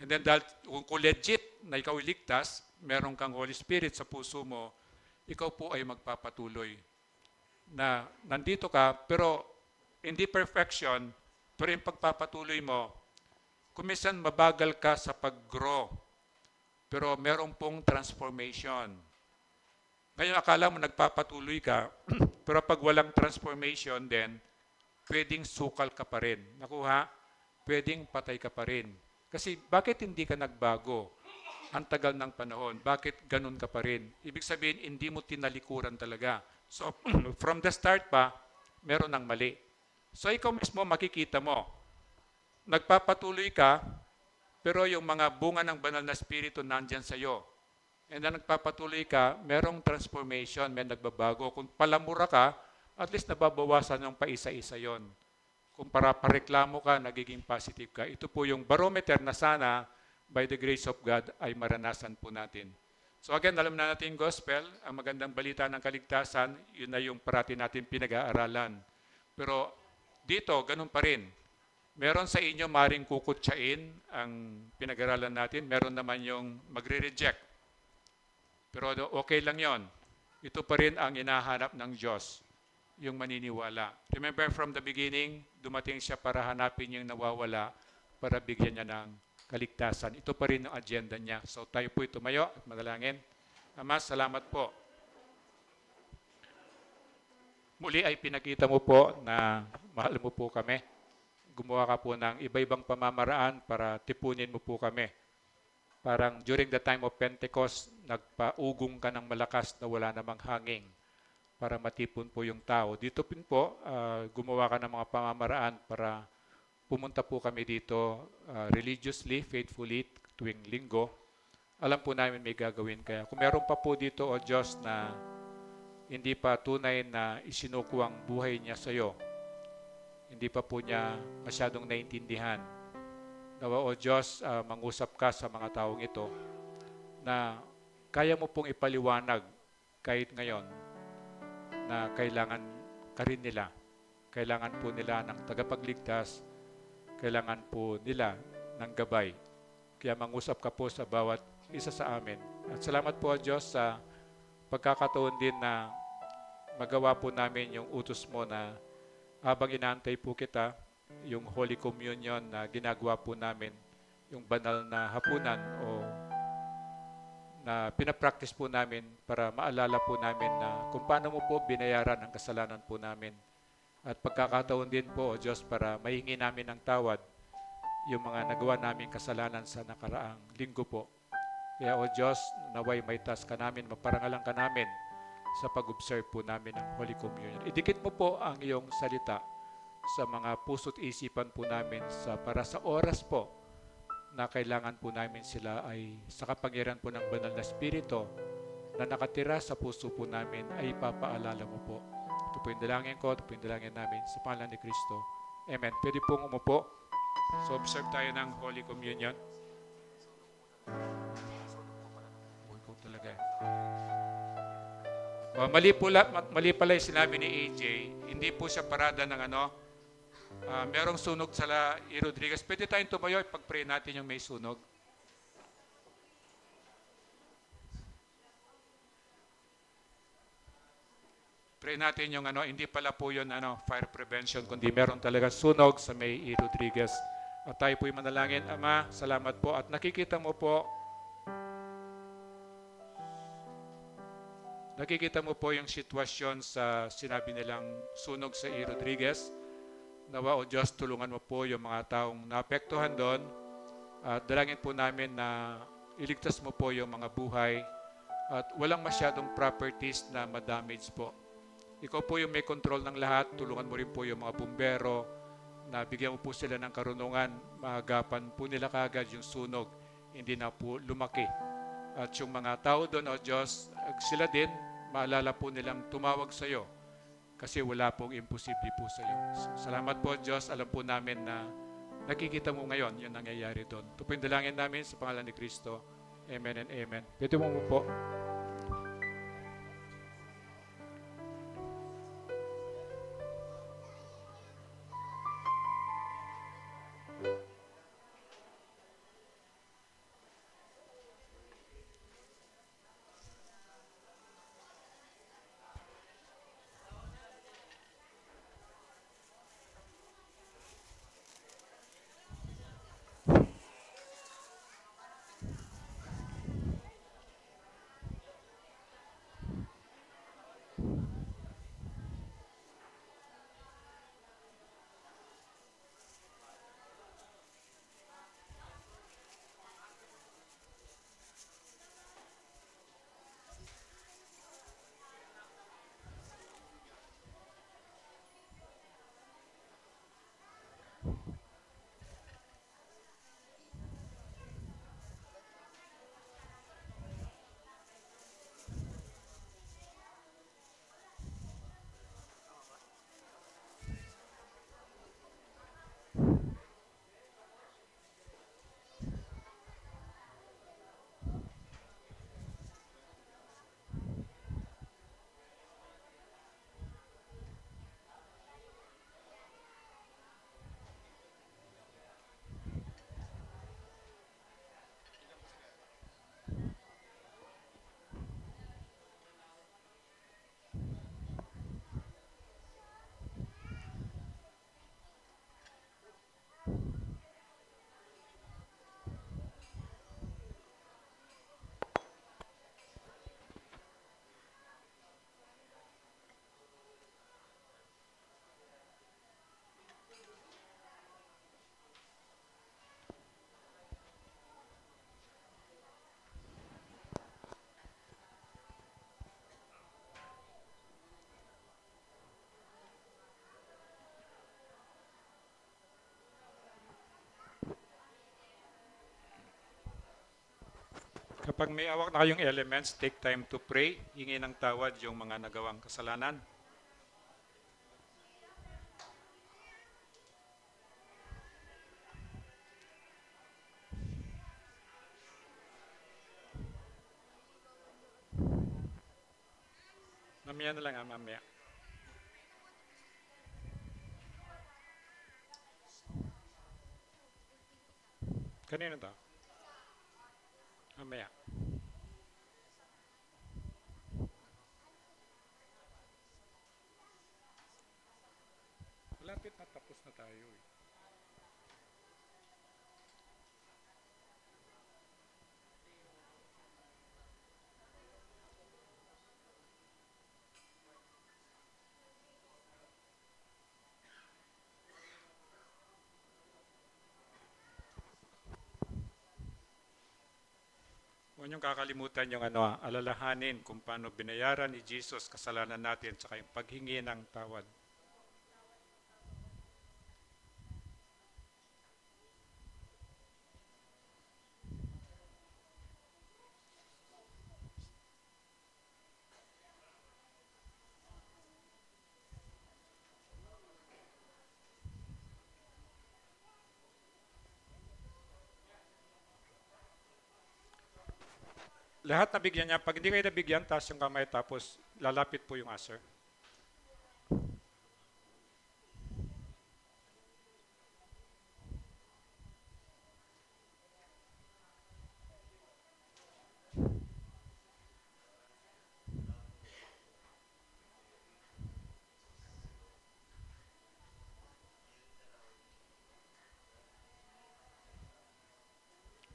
B: And then dahil kung legit na ikaw iligtas, meron kang Holy Spirit sa puso mo, ikaw po ay magpapatuloy na nandito ka, pero hindi perfection, pero yung pagpapatuloy mo, kumisan mabagal ka sa pag-grow, pero meron pong transformation. Ngayon akala mo nagpapatuloy ka, pero pag walang transformation din, pwedeng sukal ka pa rin. Nakuha? Pwedeng patay ka pa rin. Kasi bakit hindi ka nagbago? Ang tagal ng panahon. Bakit ganun ka pa rin? Ibig sabihin, hindi mo tinalikuran talaga. So, from the start pa, meron ng mali. So, ikaw mismo makikita mo. Nagpapatuloy ka, pero yung mga bunga ng banal na spirito nandyan sa iyo. And then nagpapatuloy ka, merong transformation, may nagbabago. Kung palamura ka, at least nababawasan ng paisa-isa yon. Kung pareklamo ka, nagiging positive ka. Ito po yung barometer na sana, by the grace of God, ay maranasan po natin. So again, alam na natin yung gospel, ang magandang balita ng kaligtasan, yun na yung parati natin pinag-aaralan. Pero dito, ganun pa rin. Meron sa inyo maring kukutsain ang pinag-aaralan natin, meron naman yung magre-reject. Pero okay lang yon. Ito pa rin ang hinahanap ng Diyos, yung maniniwala. Remember from the beginning, dumating siya para hanapin yung nawawala, para bigyan niya ng kaligtasan. Ito pa rin ang agenda niya. So tayo po tumayo at manalangin. Ama, salamat po. Muli ay pinakita mo po na mahal mo po kami. Gumawa ka po ng iba-ibang pamamaraan para tipunin mo po kami. Parang during the time of Pentecost, nagpaugong ka ng malakas na wala namang hangin para matipon po yung tao. Dito po, gumawa ka ng mga pamamaraan para pumunta po kami dito religiously, faithfully, tuwing linggo. Alam po namin may gagawin. Kaya kung meron pa po dito, O Diyos, na hindi pa tunay na isinuko ang buhay niya sa iyo, hindi pa po niya masyadong naintindihan, nawa, O Diyos, mangusap ka sa mga taong ito na kaya mo pong ipaliwanag kahit ngayon na kailangan ka rin nila. Kailangan po nila ng tagapagligtas, kailangan po nila ng gabay. Kaya mangusap ka po sa bawat isa sa amin. At salamat po, Diyos, sa pagkakataon din na magawa po namin yung utos mo na habang inaantay po kita, yung Holy Communion na ginagawa po namin, yung banal na hapunan o na pinapractice po namin para maalala po namin na kung paano mo po binayaran ang kasalanan po namin. At pagkakataon din po, O Diyos, para mahingi namin ng tawad yung mga nagawa namin kasalanan sa nakaraang linggo po. Kaya, O Diyos, naway may task ka namin, maparangalan ka namin sa pag-observe po namin ng Holy Communion. Idikit mo po ang iyong salita sa mga puso't isipan po namin para sa oras po na kailangan po namin sila ay sa kapangyarihan po ng banal na Espiritu na nakatira sa puso po namin ay ipapaalala mo po. Ito po yung dalangin ko, ito po yung dalangin namin sa pangalan ni Kristo. Amen. Pwede pong umupo. So observe tayo ng Holy Communion. Ikaw talaga. Mali pala yung sinabi ni AJ. Hindi po siya parada ng merong sunog sa E. Rodriguez. Pwede tayong tumayo, ipag-pray natin yung may sunog. Pray natin yung hindi pala po yun fire prevention, kundi meron talaga sunog sa may E. Rodriguez. At tayo po'y manalangin. Ama, salamat po. At nakikita mo po yung sitwasyon sa sinabi nilang sunog sa E. Rodriguez. Nawa o Diyos, tulungan mo po yung mga taong naapektuhan doon. At dalangin po namin na iligtas mo po yung mga buhay at walang masyadong properties na ma-damage po. Ikaw po yung may control ng lahat. Tulungan mo rin po yung mga bumbero na bigyan mo po sila ng karunungan. Maagapan po nila kaagad yung sunog. Hindi na po lumaki. At yung mga tao doon, o Diyos, sila din, maalala po nilang tumawag sa iyo kasi wala pong imposible po sa iyo. Salamat po, Diyos. Alam po namin na nakikita mo ngayon yung nangyayari doon. Ito po yung dalangin namin sa pangalan ni Kristo. Amen and amen. Pwede mo po. Kapag may awak na kayong elements, take time to pray. Hingi ng tawad yung mga nagawang kasalanan. Mamaya na lang mamaya. Kanino to? Mamaya. Malapit na tapos na tayo eh. Huwag niyong kakalimutan yung alalahanin kung paano binayaran ni Jesus kasalanan natin sa yung paghingi ng tawad.
A: Lahat nabigyan niya. Pag hindi kayo nabigyan, taas yung kamay tapos lalapit po yung usher.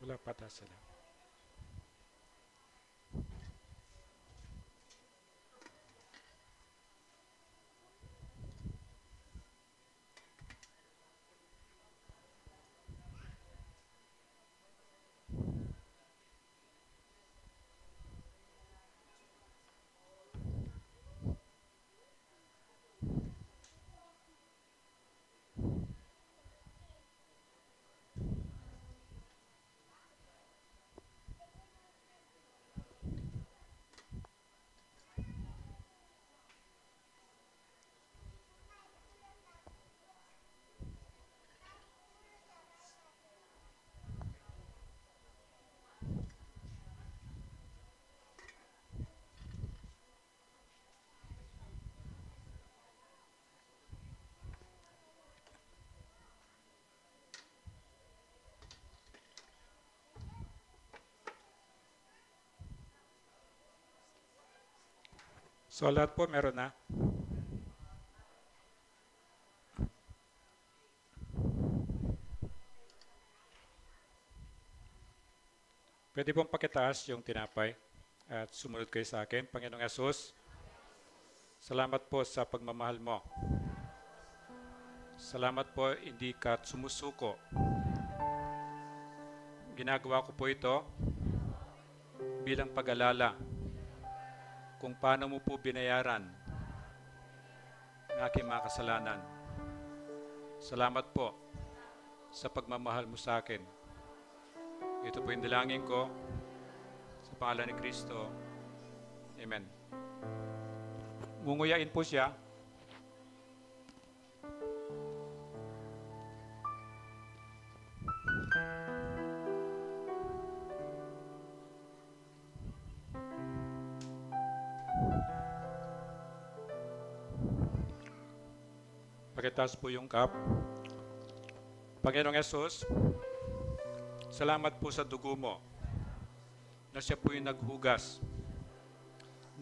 A: Wala pa taas sila. So lahat po meron na. Pwede pong pakitaas yung tinapay at sumunod kayo sa akin. Panginoong Yesus, salamat po sa pagmamahal mo. Salamat po hindi ka sumusuko. Ginagawa ko po ito bilang pag-alala kung paano mo po binayaran ang aking mga kasalanan. Salamat po sa pagmamahal mo sa akin. Ito po yung dalangin ko sa pangalan ni Kristo. Amen. Ngunguyain po siya. Pakitaas po yung cup. Panginoong Yesus, salamat po sa dugo mo na siya po yung naghugas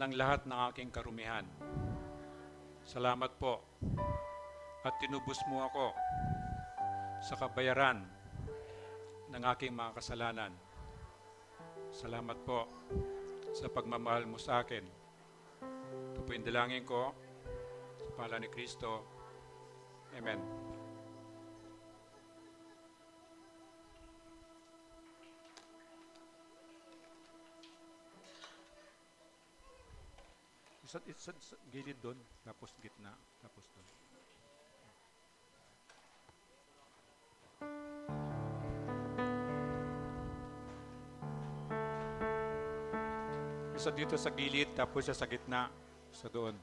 A: ng lahat ng aking karumihan. Salamat po at tinubos mo ako sa kabayaran ng aking mga kasalanan. Salamat po sa pagmamahal mo sa akin. Ito po yung dalangin ko sa pangalan ni Kristo. Amen. Isa gilid doon, tapos gitna, tapos doon. Isa dito sa gilid, tapos siya sa gitna, sa doon.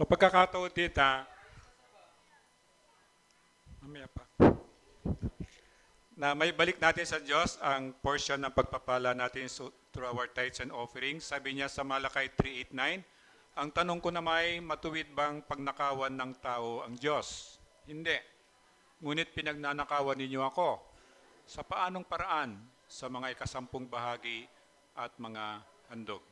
A: So pagkakataon dito, mamaya pa, na may balik natin sa Diyos ang portion ng pagpapala natin through our tithes and offerings. Sabi niya sa Malakay 3:8-9, ang tanong ko na may matuwid bang pagnakawan ng tao ang Diyos? Hindi. Ngunit pinagnanakawan ninyo ako. Sa paanong paraan? Sa mga ikasampung bahagi at mga handog.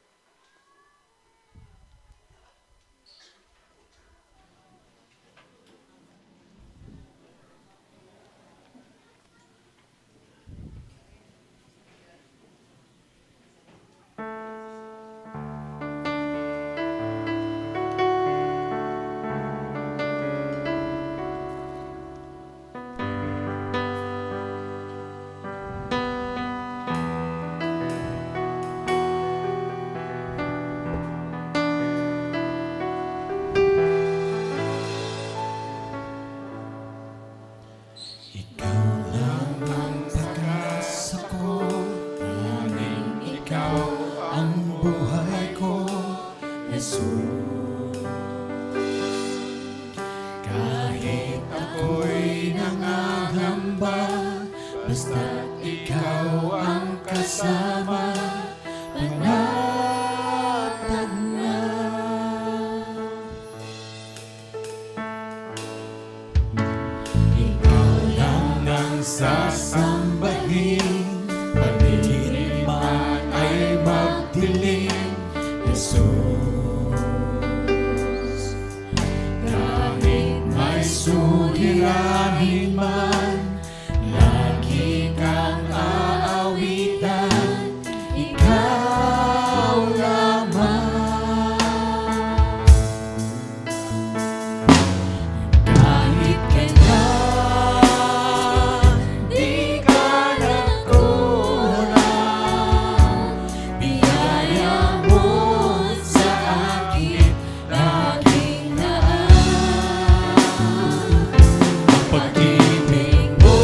C: basta't ikaw ang kasama, panatag na. Ikaw lang ang sasambahin, paligid man ay magdilim, Jesus. Kahit may suliranin man, lagi kang aawitan, ikaw lamang. Kahit kailan di ka nagkulang, biyaya mo sa akin laging naan. Pag-ibig mo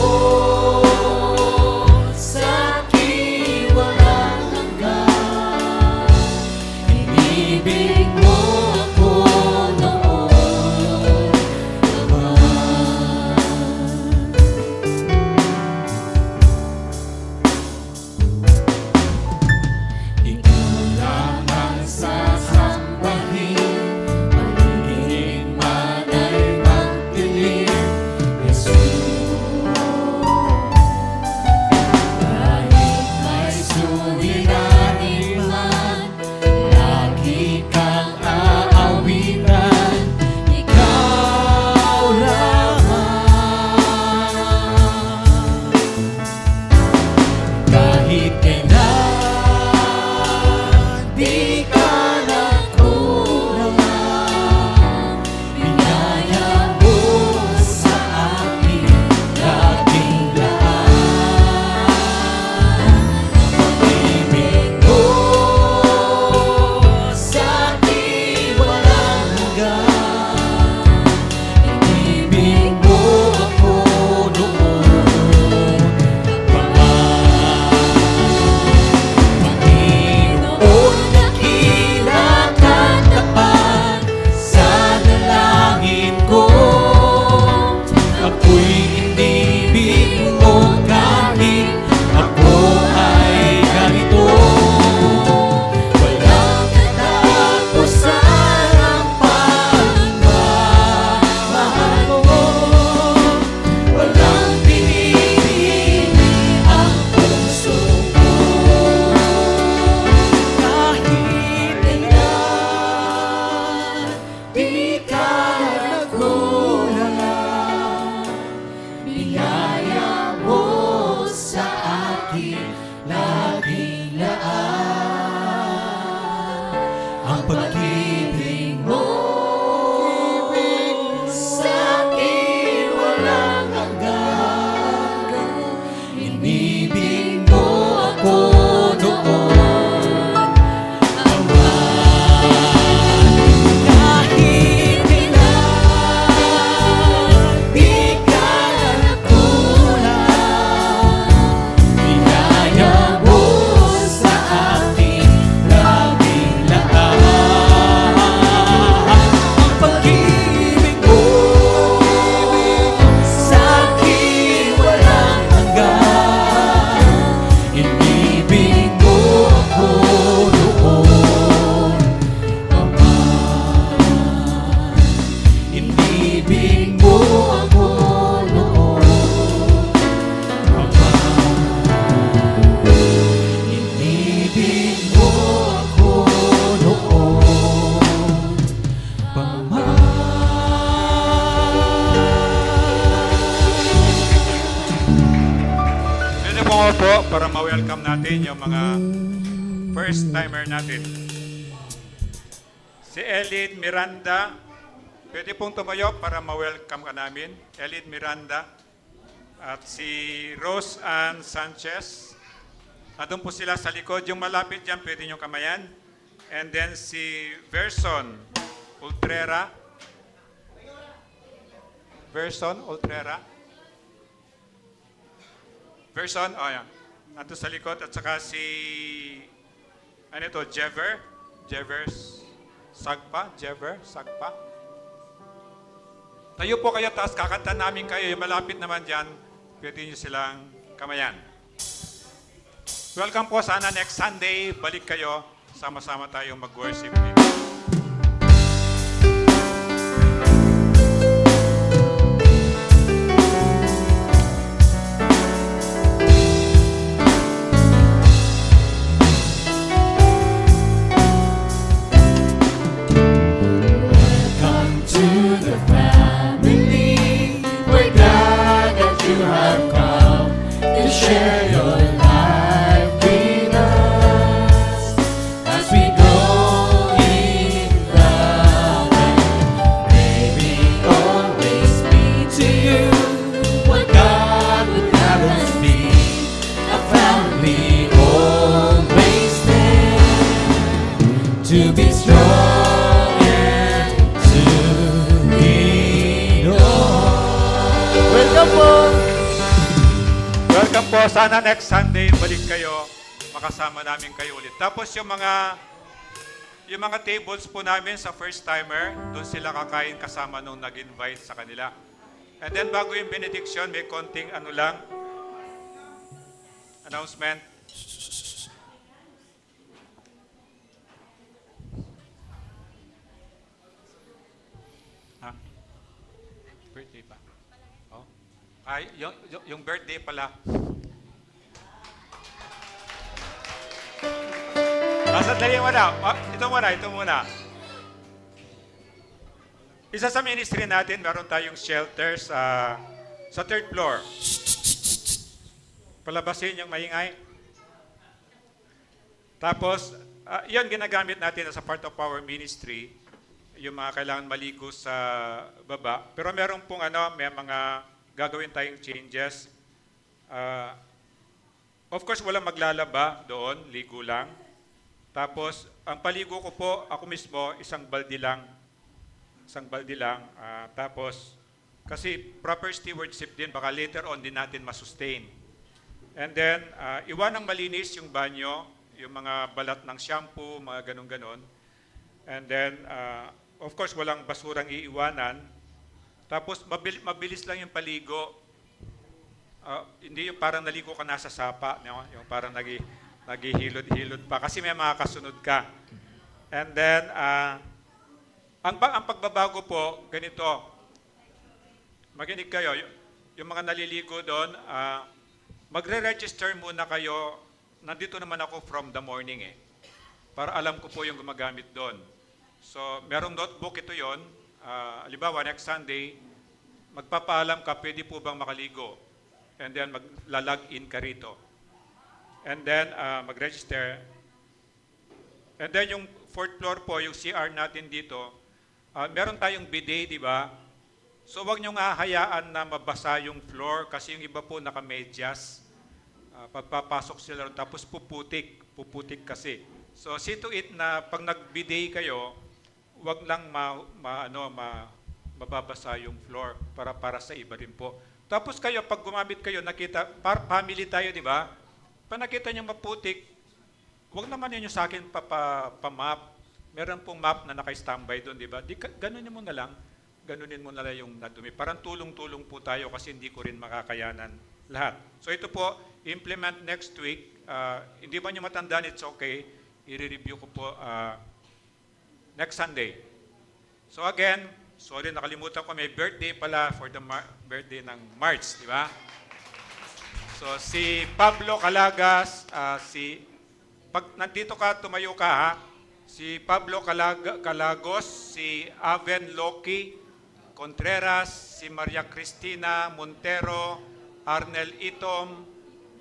C: sa akin walang hanggan, inibig mo ako noon pa man. Ikaw lang ang sasambahin, paligid man ay magdilim, Jesus. Kahit may suliranin man, lagi kang aawitan, ikaw lamang. Kahit kailan di ka nagkulang, biyaya mo sa akin laging laan. Pag-ibig mo sa akin walang hanggan, inibig mo ako noon pa man. Panginoon, dakila at tapat sa dalangin ko, ako'y inibig mo kahit ako ay ganito. Walang katapusan ang pagmamahal mo, walang pinipili ang puso ko. Kahit kailan di ka nagkulang, biyaya mo sa akin laging laan. Ang pag-ibig mo sa akin walang hanggan, inibig mo ako noon pa man. Kahit kailan di ka nagkulang, biyaya mo sa akin laging laan. Ang pag-ibig mo sa akin walang hanggan, inibig mo ako noon pa man. Inibig mo ako noon pa man. Inibig mo ako noon pa man.
A: Pwede po po para ma-welcome natin yung mga first timer natin. Si Elid Miranda, pwede pong tumayo para ma-welcome ka namin. Elid Miranda. At si Rose Ann Sanchez. Andun po sila sa likod. Yung malapit dyan, pwede nyo kamayan. And then si Verson Ultrera. Verson Ultrera. Verson, oh yan. Andun sa likod. At saka si, ano ito, Jever Sagpa. Tayo po kayo, tapos kakanta namin kayo. Yung malapit naman dyan, pwede nyo silang Kamayan. Welcome po. Sana next Sunday, balik kayo. Sama-sama tayong mag-worship.
C: Come to the family. We're glad that you have come to share your life with us as we go in love. And may we always be to you what God would have us be. A family always stand to be strong and to lead on. Welcome po!
A: Welcome po. Sana next Sunday, balik kayo. Makasama namin kayo ulit. Tapos yung mga tables po namin sa first timer, doon sila kakain kasama nung nag-invite sa kanila. And then bago yung benediction, may konting announcement. Ha? Birthday pa? Oh. Ay, yung birthday pala. Sandali muna. Ito muna. Isa sa ministry natin, meron tayong shelter sa third floor. Palabasin yung maingay. Tapos, yan ginagamit natin as a part of our ministry, yung mga kailangan maligo sa baba. Pero meron pong may mga gagawin tayong changes. Of course, walang maglalaba doon, ligo lang. Tapos, ang paligo ko po, ako mismo, isang balde lang. Tapos, kasi proper stewardship din, baka later on din natin masustain. And then, iwanang malinis yung banyo, yung mga balat ng shampoo, mga ganun-ganon. And then, of course, walang basurang iiwanan. Tapos, mabilis lang yung paligo. Hindi yung parang naligo ka nasa sapa, yung parang naghihilod-hilod pa kasi may mga kasunod ka. And then, ang pagbabago po, ganito. Makinig kayo, yung mga naliligo doon, magre-register muna kayo. Nandito naman ako from the morning para alam ko po yung gumagamit doon. So, merong notebook ito yon. Halimbawa, next Sunday, magpapaalam ka, pwede po bang makaligo? And then, magla-log in ka rito. And then, mag-register. And then, yung fourth floor po, yung CR natin dito, meron tayong bidet, di ba? So, huwag nyo nga hayaan na mabasa yung floor kasi yung iba po naka-medyas. Pagpapasok sila, tapos puputik kasi. So, see to it na pag nag-bidet kayo, huwag lang mababasa yung floor para sa iba rin po. Tapos kayo, pag gumamit kayo, nakita, family tayo, di ba? Pag nakita nyo maputik, huwag naman yun yung sa akin pa-map. Meron pong map na naka-standby doon, di ba? Ganunin mo na lang yung nadumi. Parang tulong-tulong po tayo kasi hindi ko rin makakayanan lahat. So ito po, implement next week. Hindi ba nyo matandaan, it's okay. I-review ko po next Sunday. So again, sorry, nakalimutan ko, may birthday pala for the birthday ng March, di ba? So, si Pablo Calagas, pag nandito ka, tumayo ka ha. Si Pablo Calagos, si Aven Loki Contreras, si Maria Cristina Montero, Arnel Itom,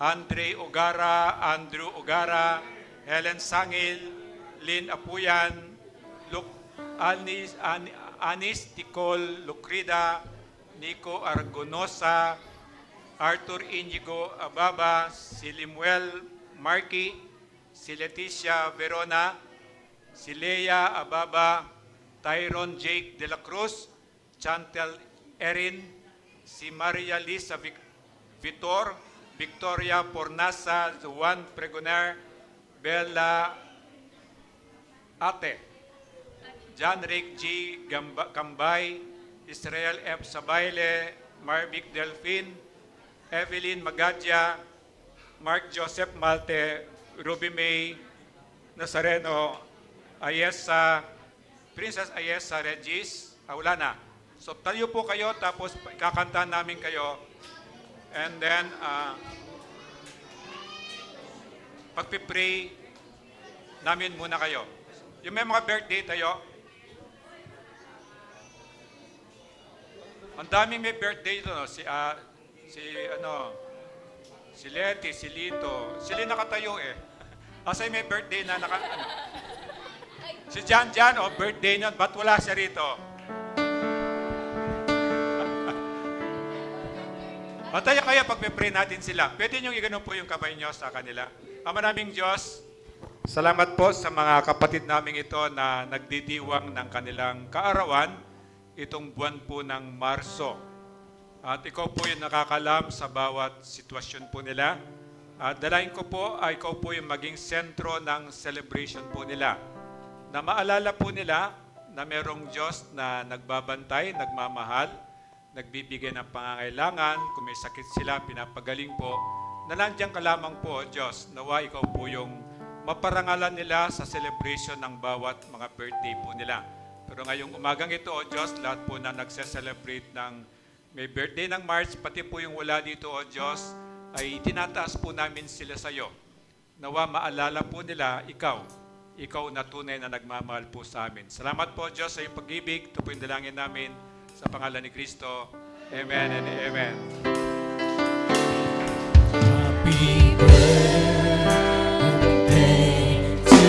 A: Andrew Ogara, Helen Sangil, Lynn Apuyan, Anis Ticol Lucrida, Nico Argonosa, Arthur Inigo Ababa, si Limuel Marky, si Leticia Verona, si Leia Ababa, Tyron Jake de la Cruz, Chantel Erin, si Maria Lisa Vitor, Victoria Pornasa, Juan Pregoner, Bella Ate, John Rick G. Cambay, Israel F. Sabayle, Marvic Delfin, Evelyn Magadya, Mark Joseph Malte, Ruby May Nazareno, Ayesa, Princess Ayesa Regis, wala na. So tayo po kayo, tapos kakantahan namin kayo. And then, pagpipray namin muna kayo. Yung may mga birthday tayo, ang daming may birthday ito, no? Si Leti, si Lito, sila nakatayo eh. Asay may birthday na Si Jan, birthday nun, ba't wala siya rito? Patayo kayo pag-pray natin sila. Pwede nyo iganon po yung kamay nyo sa kanila. Ama naming Diyos, salamat po sa mga kapatid naming ito na nagdidiwang ng kanilang kaarawan itong buwan po ng Marso. At ikaw po yung nakakalam sa bawat sitwasyon po nila. At dalahin ko po ay ikaw po yung maging sentro ng celebration po nila. Na maalala po nila na merong Diyos na nagbabantay, nagmamahal, nagbibigay ng pangangailangan, kung may sakit sila, pinapagaling po, na nandiyan ka lamang po, O Diyos, nawa ikaw po yung maparangalan nila sa celebration ng bawat mga birthday po nila. Pero ngayong umagang ito, O Diyos, lahat po na nagse-celebrate ng may birthday ng March, pati po yung wala dito, O Diyos, ay tinataas po namin sila sa iyo. Nawa maalala po nila, ikaw na tunay na nagmamahal po sa amin. Salamat po, Diyos, sa iyong pag-ibig. Ito po yung dalangin namin sa pangalan ni Kristo. Amen and amen.
C: Happy birthday to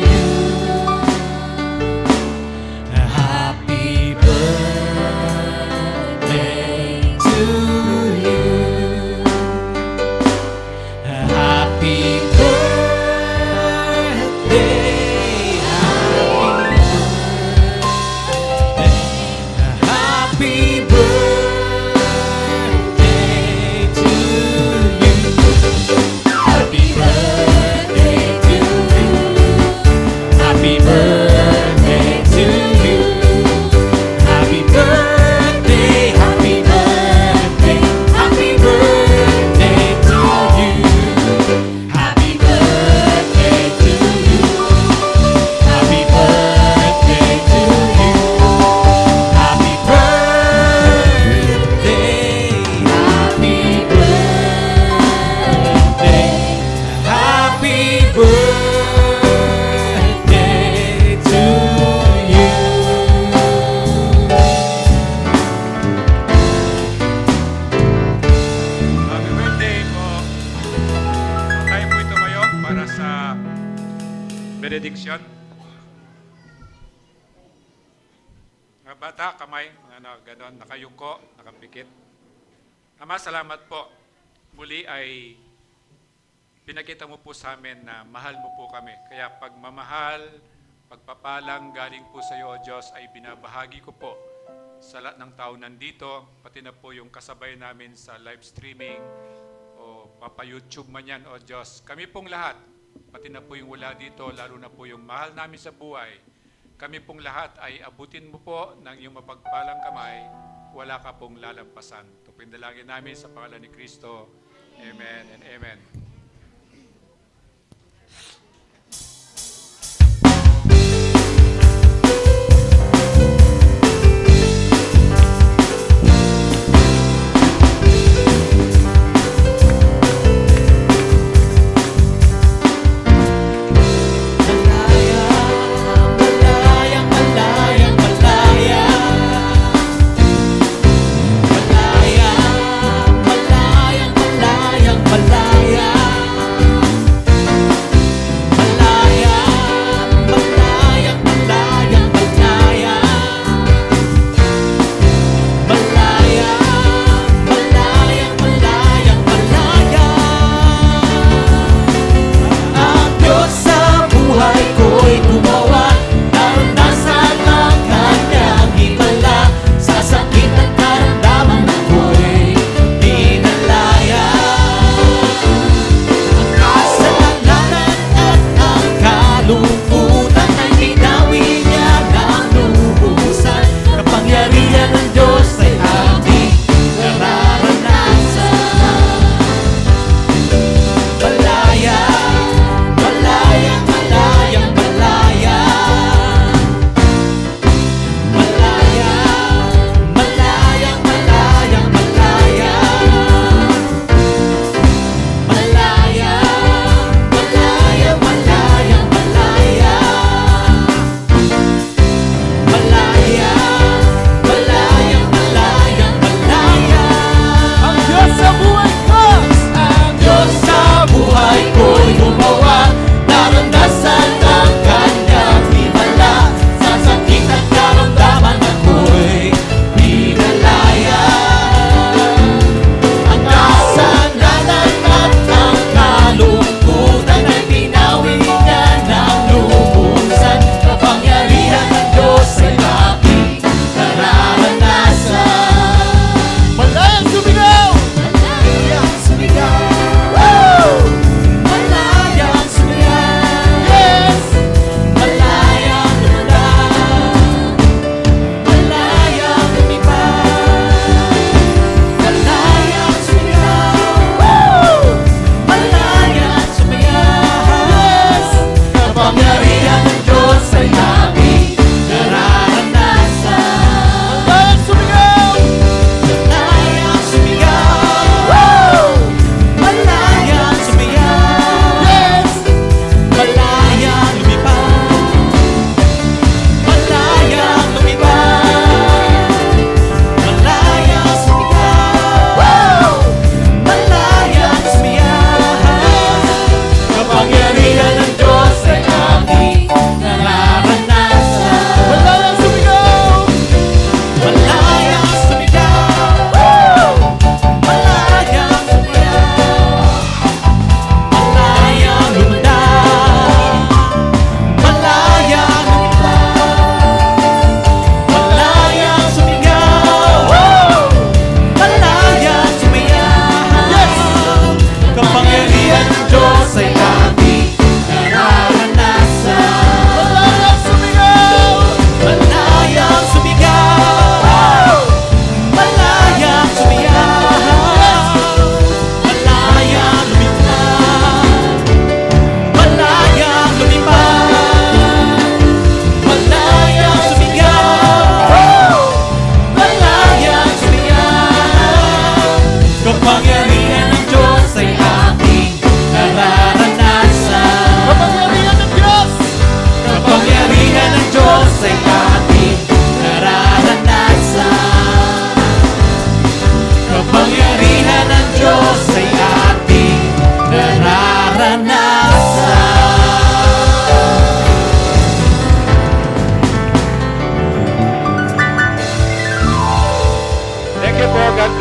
C: you. Happy birthday to you. Happy birthday. Happy birthday to you. Happy birthday to you. Happy birthday to you. Happy birthday, happy birthday, happy birthday to you. Happy birthday to you. Happy birthday to you. Happy birthday, happy birthday, happy birthday to you.
A: Happy birthday po. So, tayo po tumayo para sa benediction. Mga bata, kamay, ganon, nakayuko, nakapikit. Ama, salamat po. Muli ay pinakita mo po sa amin na mahal mo po kami. Kaya pagmamahal, pagpapalang galing po sa iyo, O Diyos, ay binabahagi ko po sa lahat ng tao nandito, pati na po yung kasabay namin sa live streaming o papa-YouTube man yan, O Diyos. Kami pong lahat, pati na po yung wala dito, lalo na po yung mahal namin sa buhay, kami pong lahat ay abutin mo po ng iyong mapagpalang kamay, wala ka pong lalampasan. Ito po yung dalangin namin sa pangalan ni Kristo. Amen and amen.
C: Malaya, malaya, malaya. Malaya, malaya, malaya, malaya.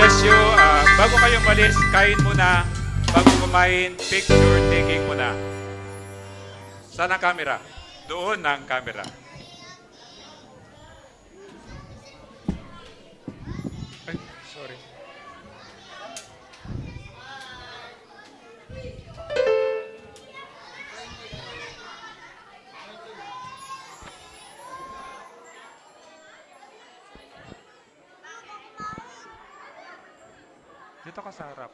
A: bless you. Bago kayo malis, kain muna. Bago kumain, picture taking muna. Saan ang camera? Doon ang camera. Ay, sorry. Dito ka sa harap.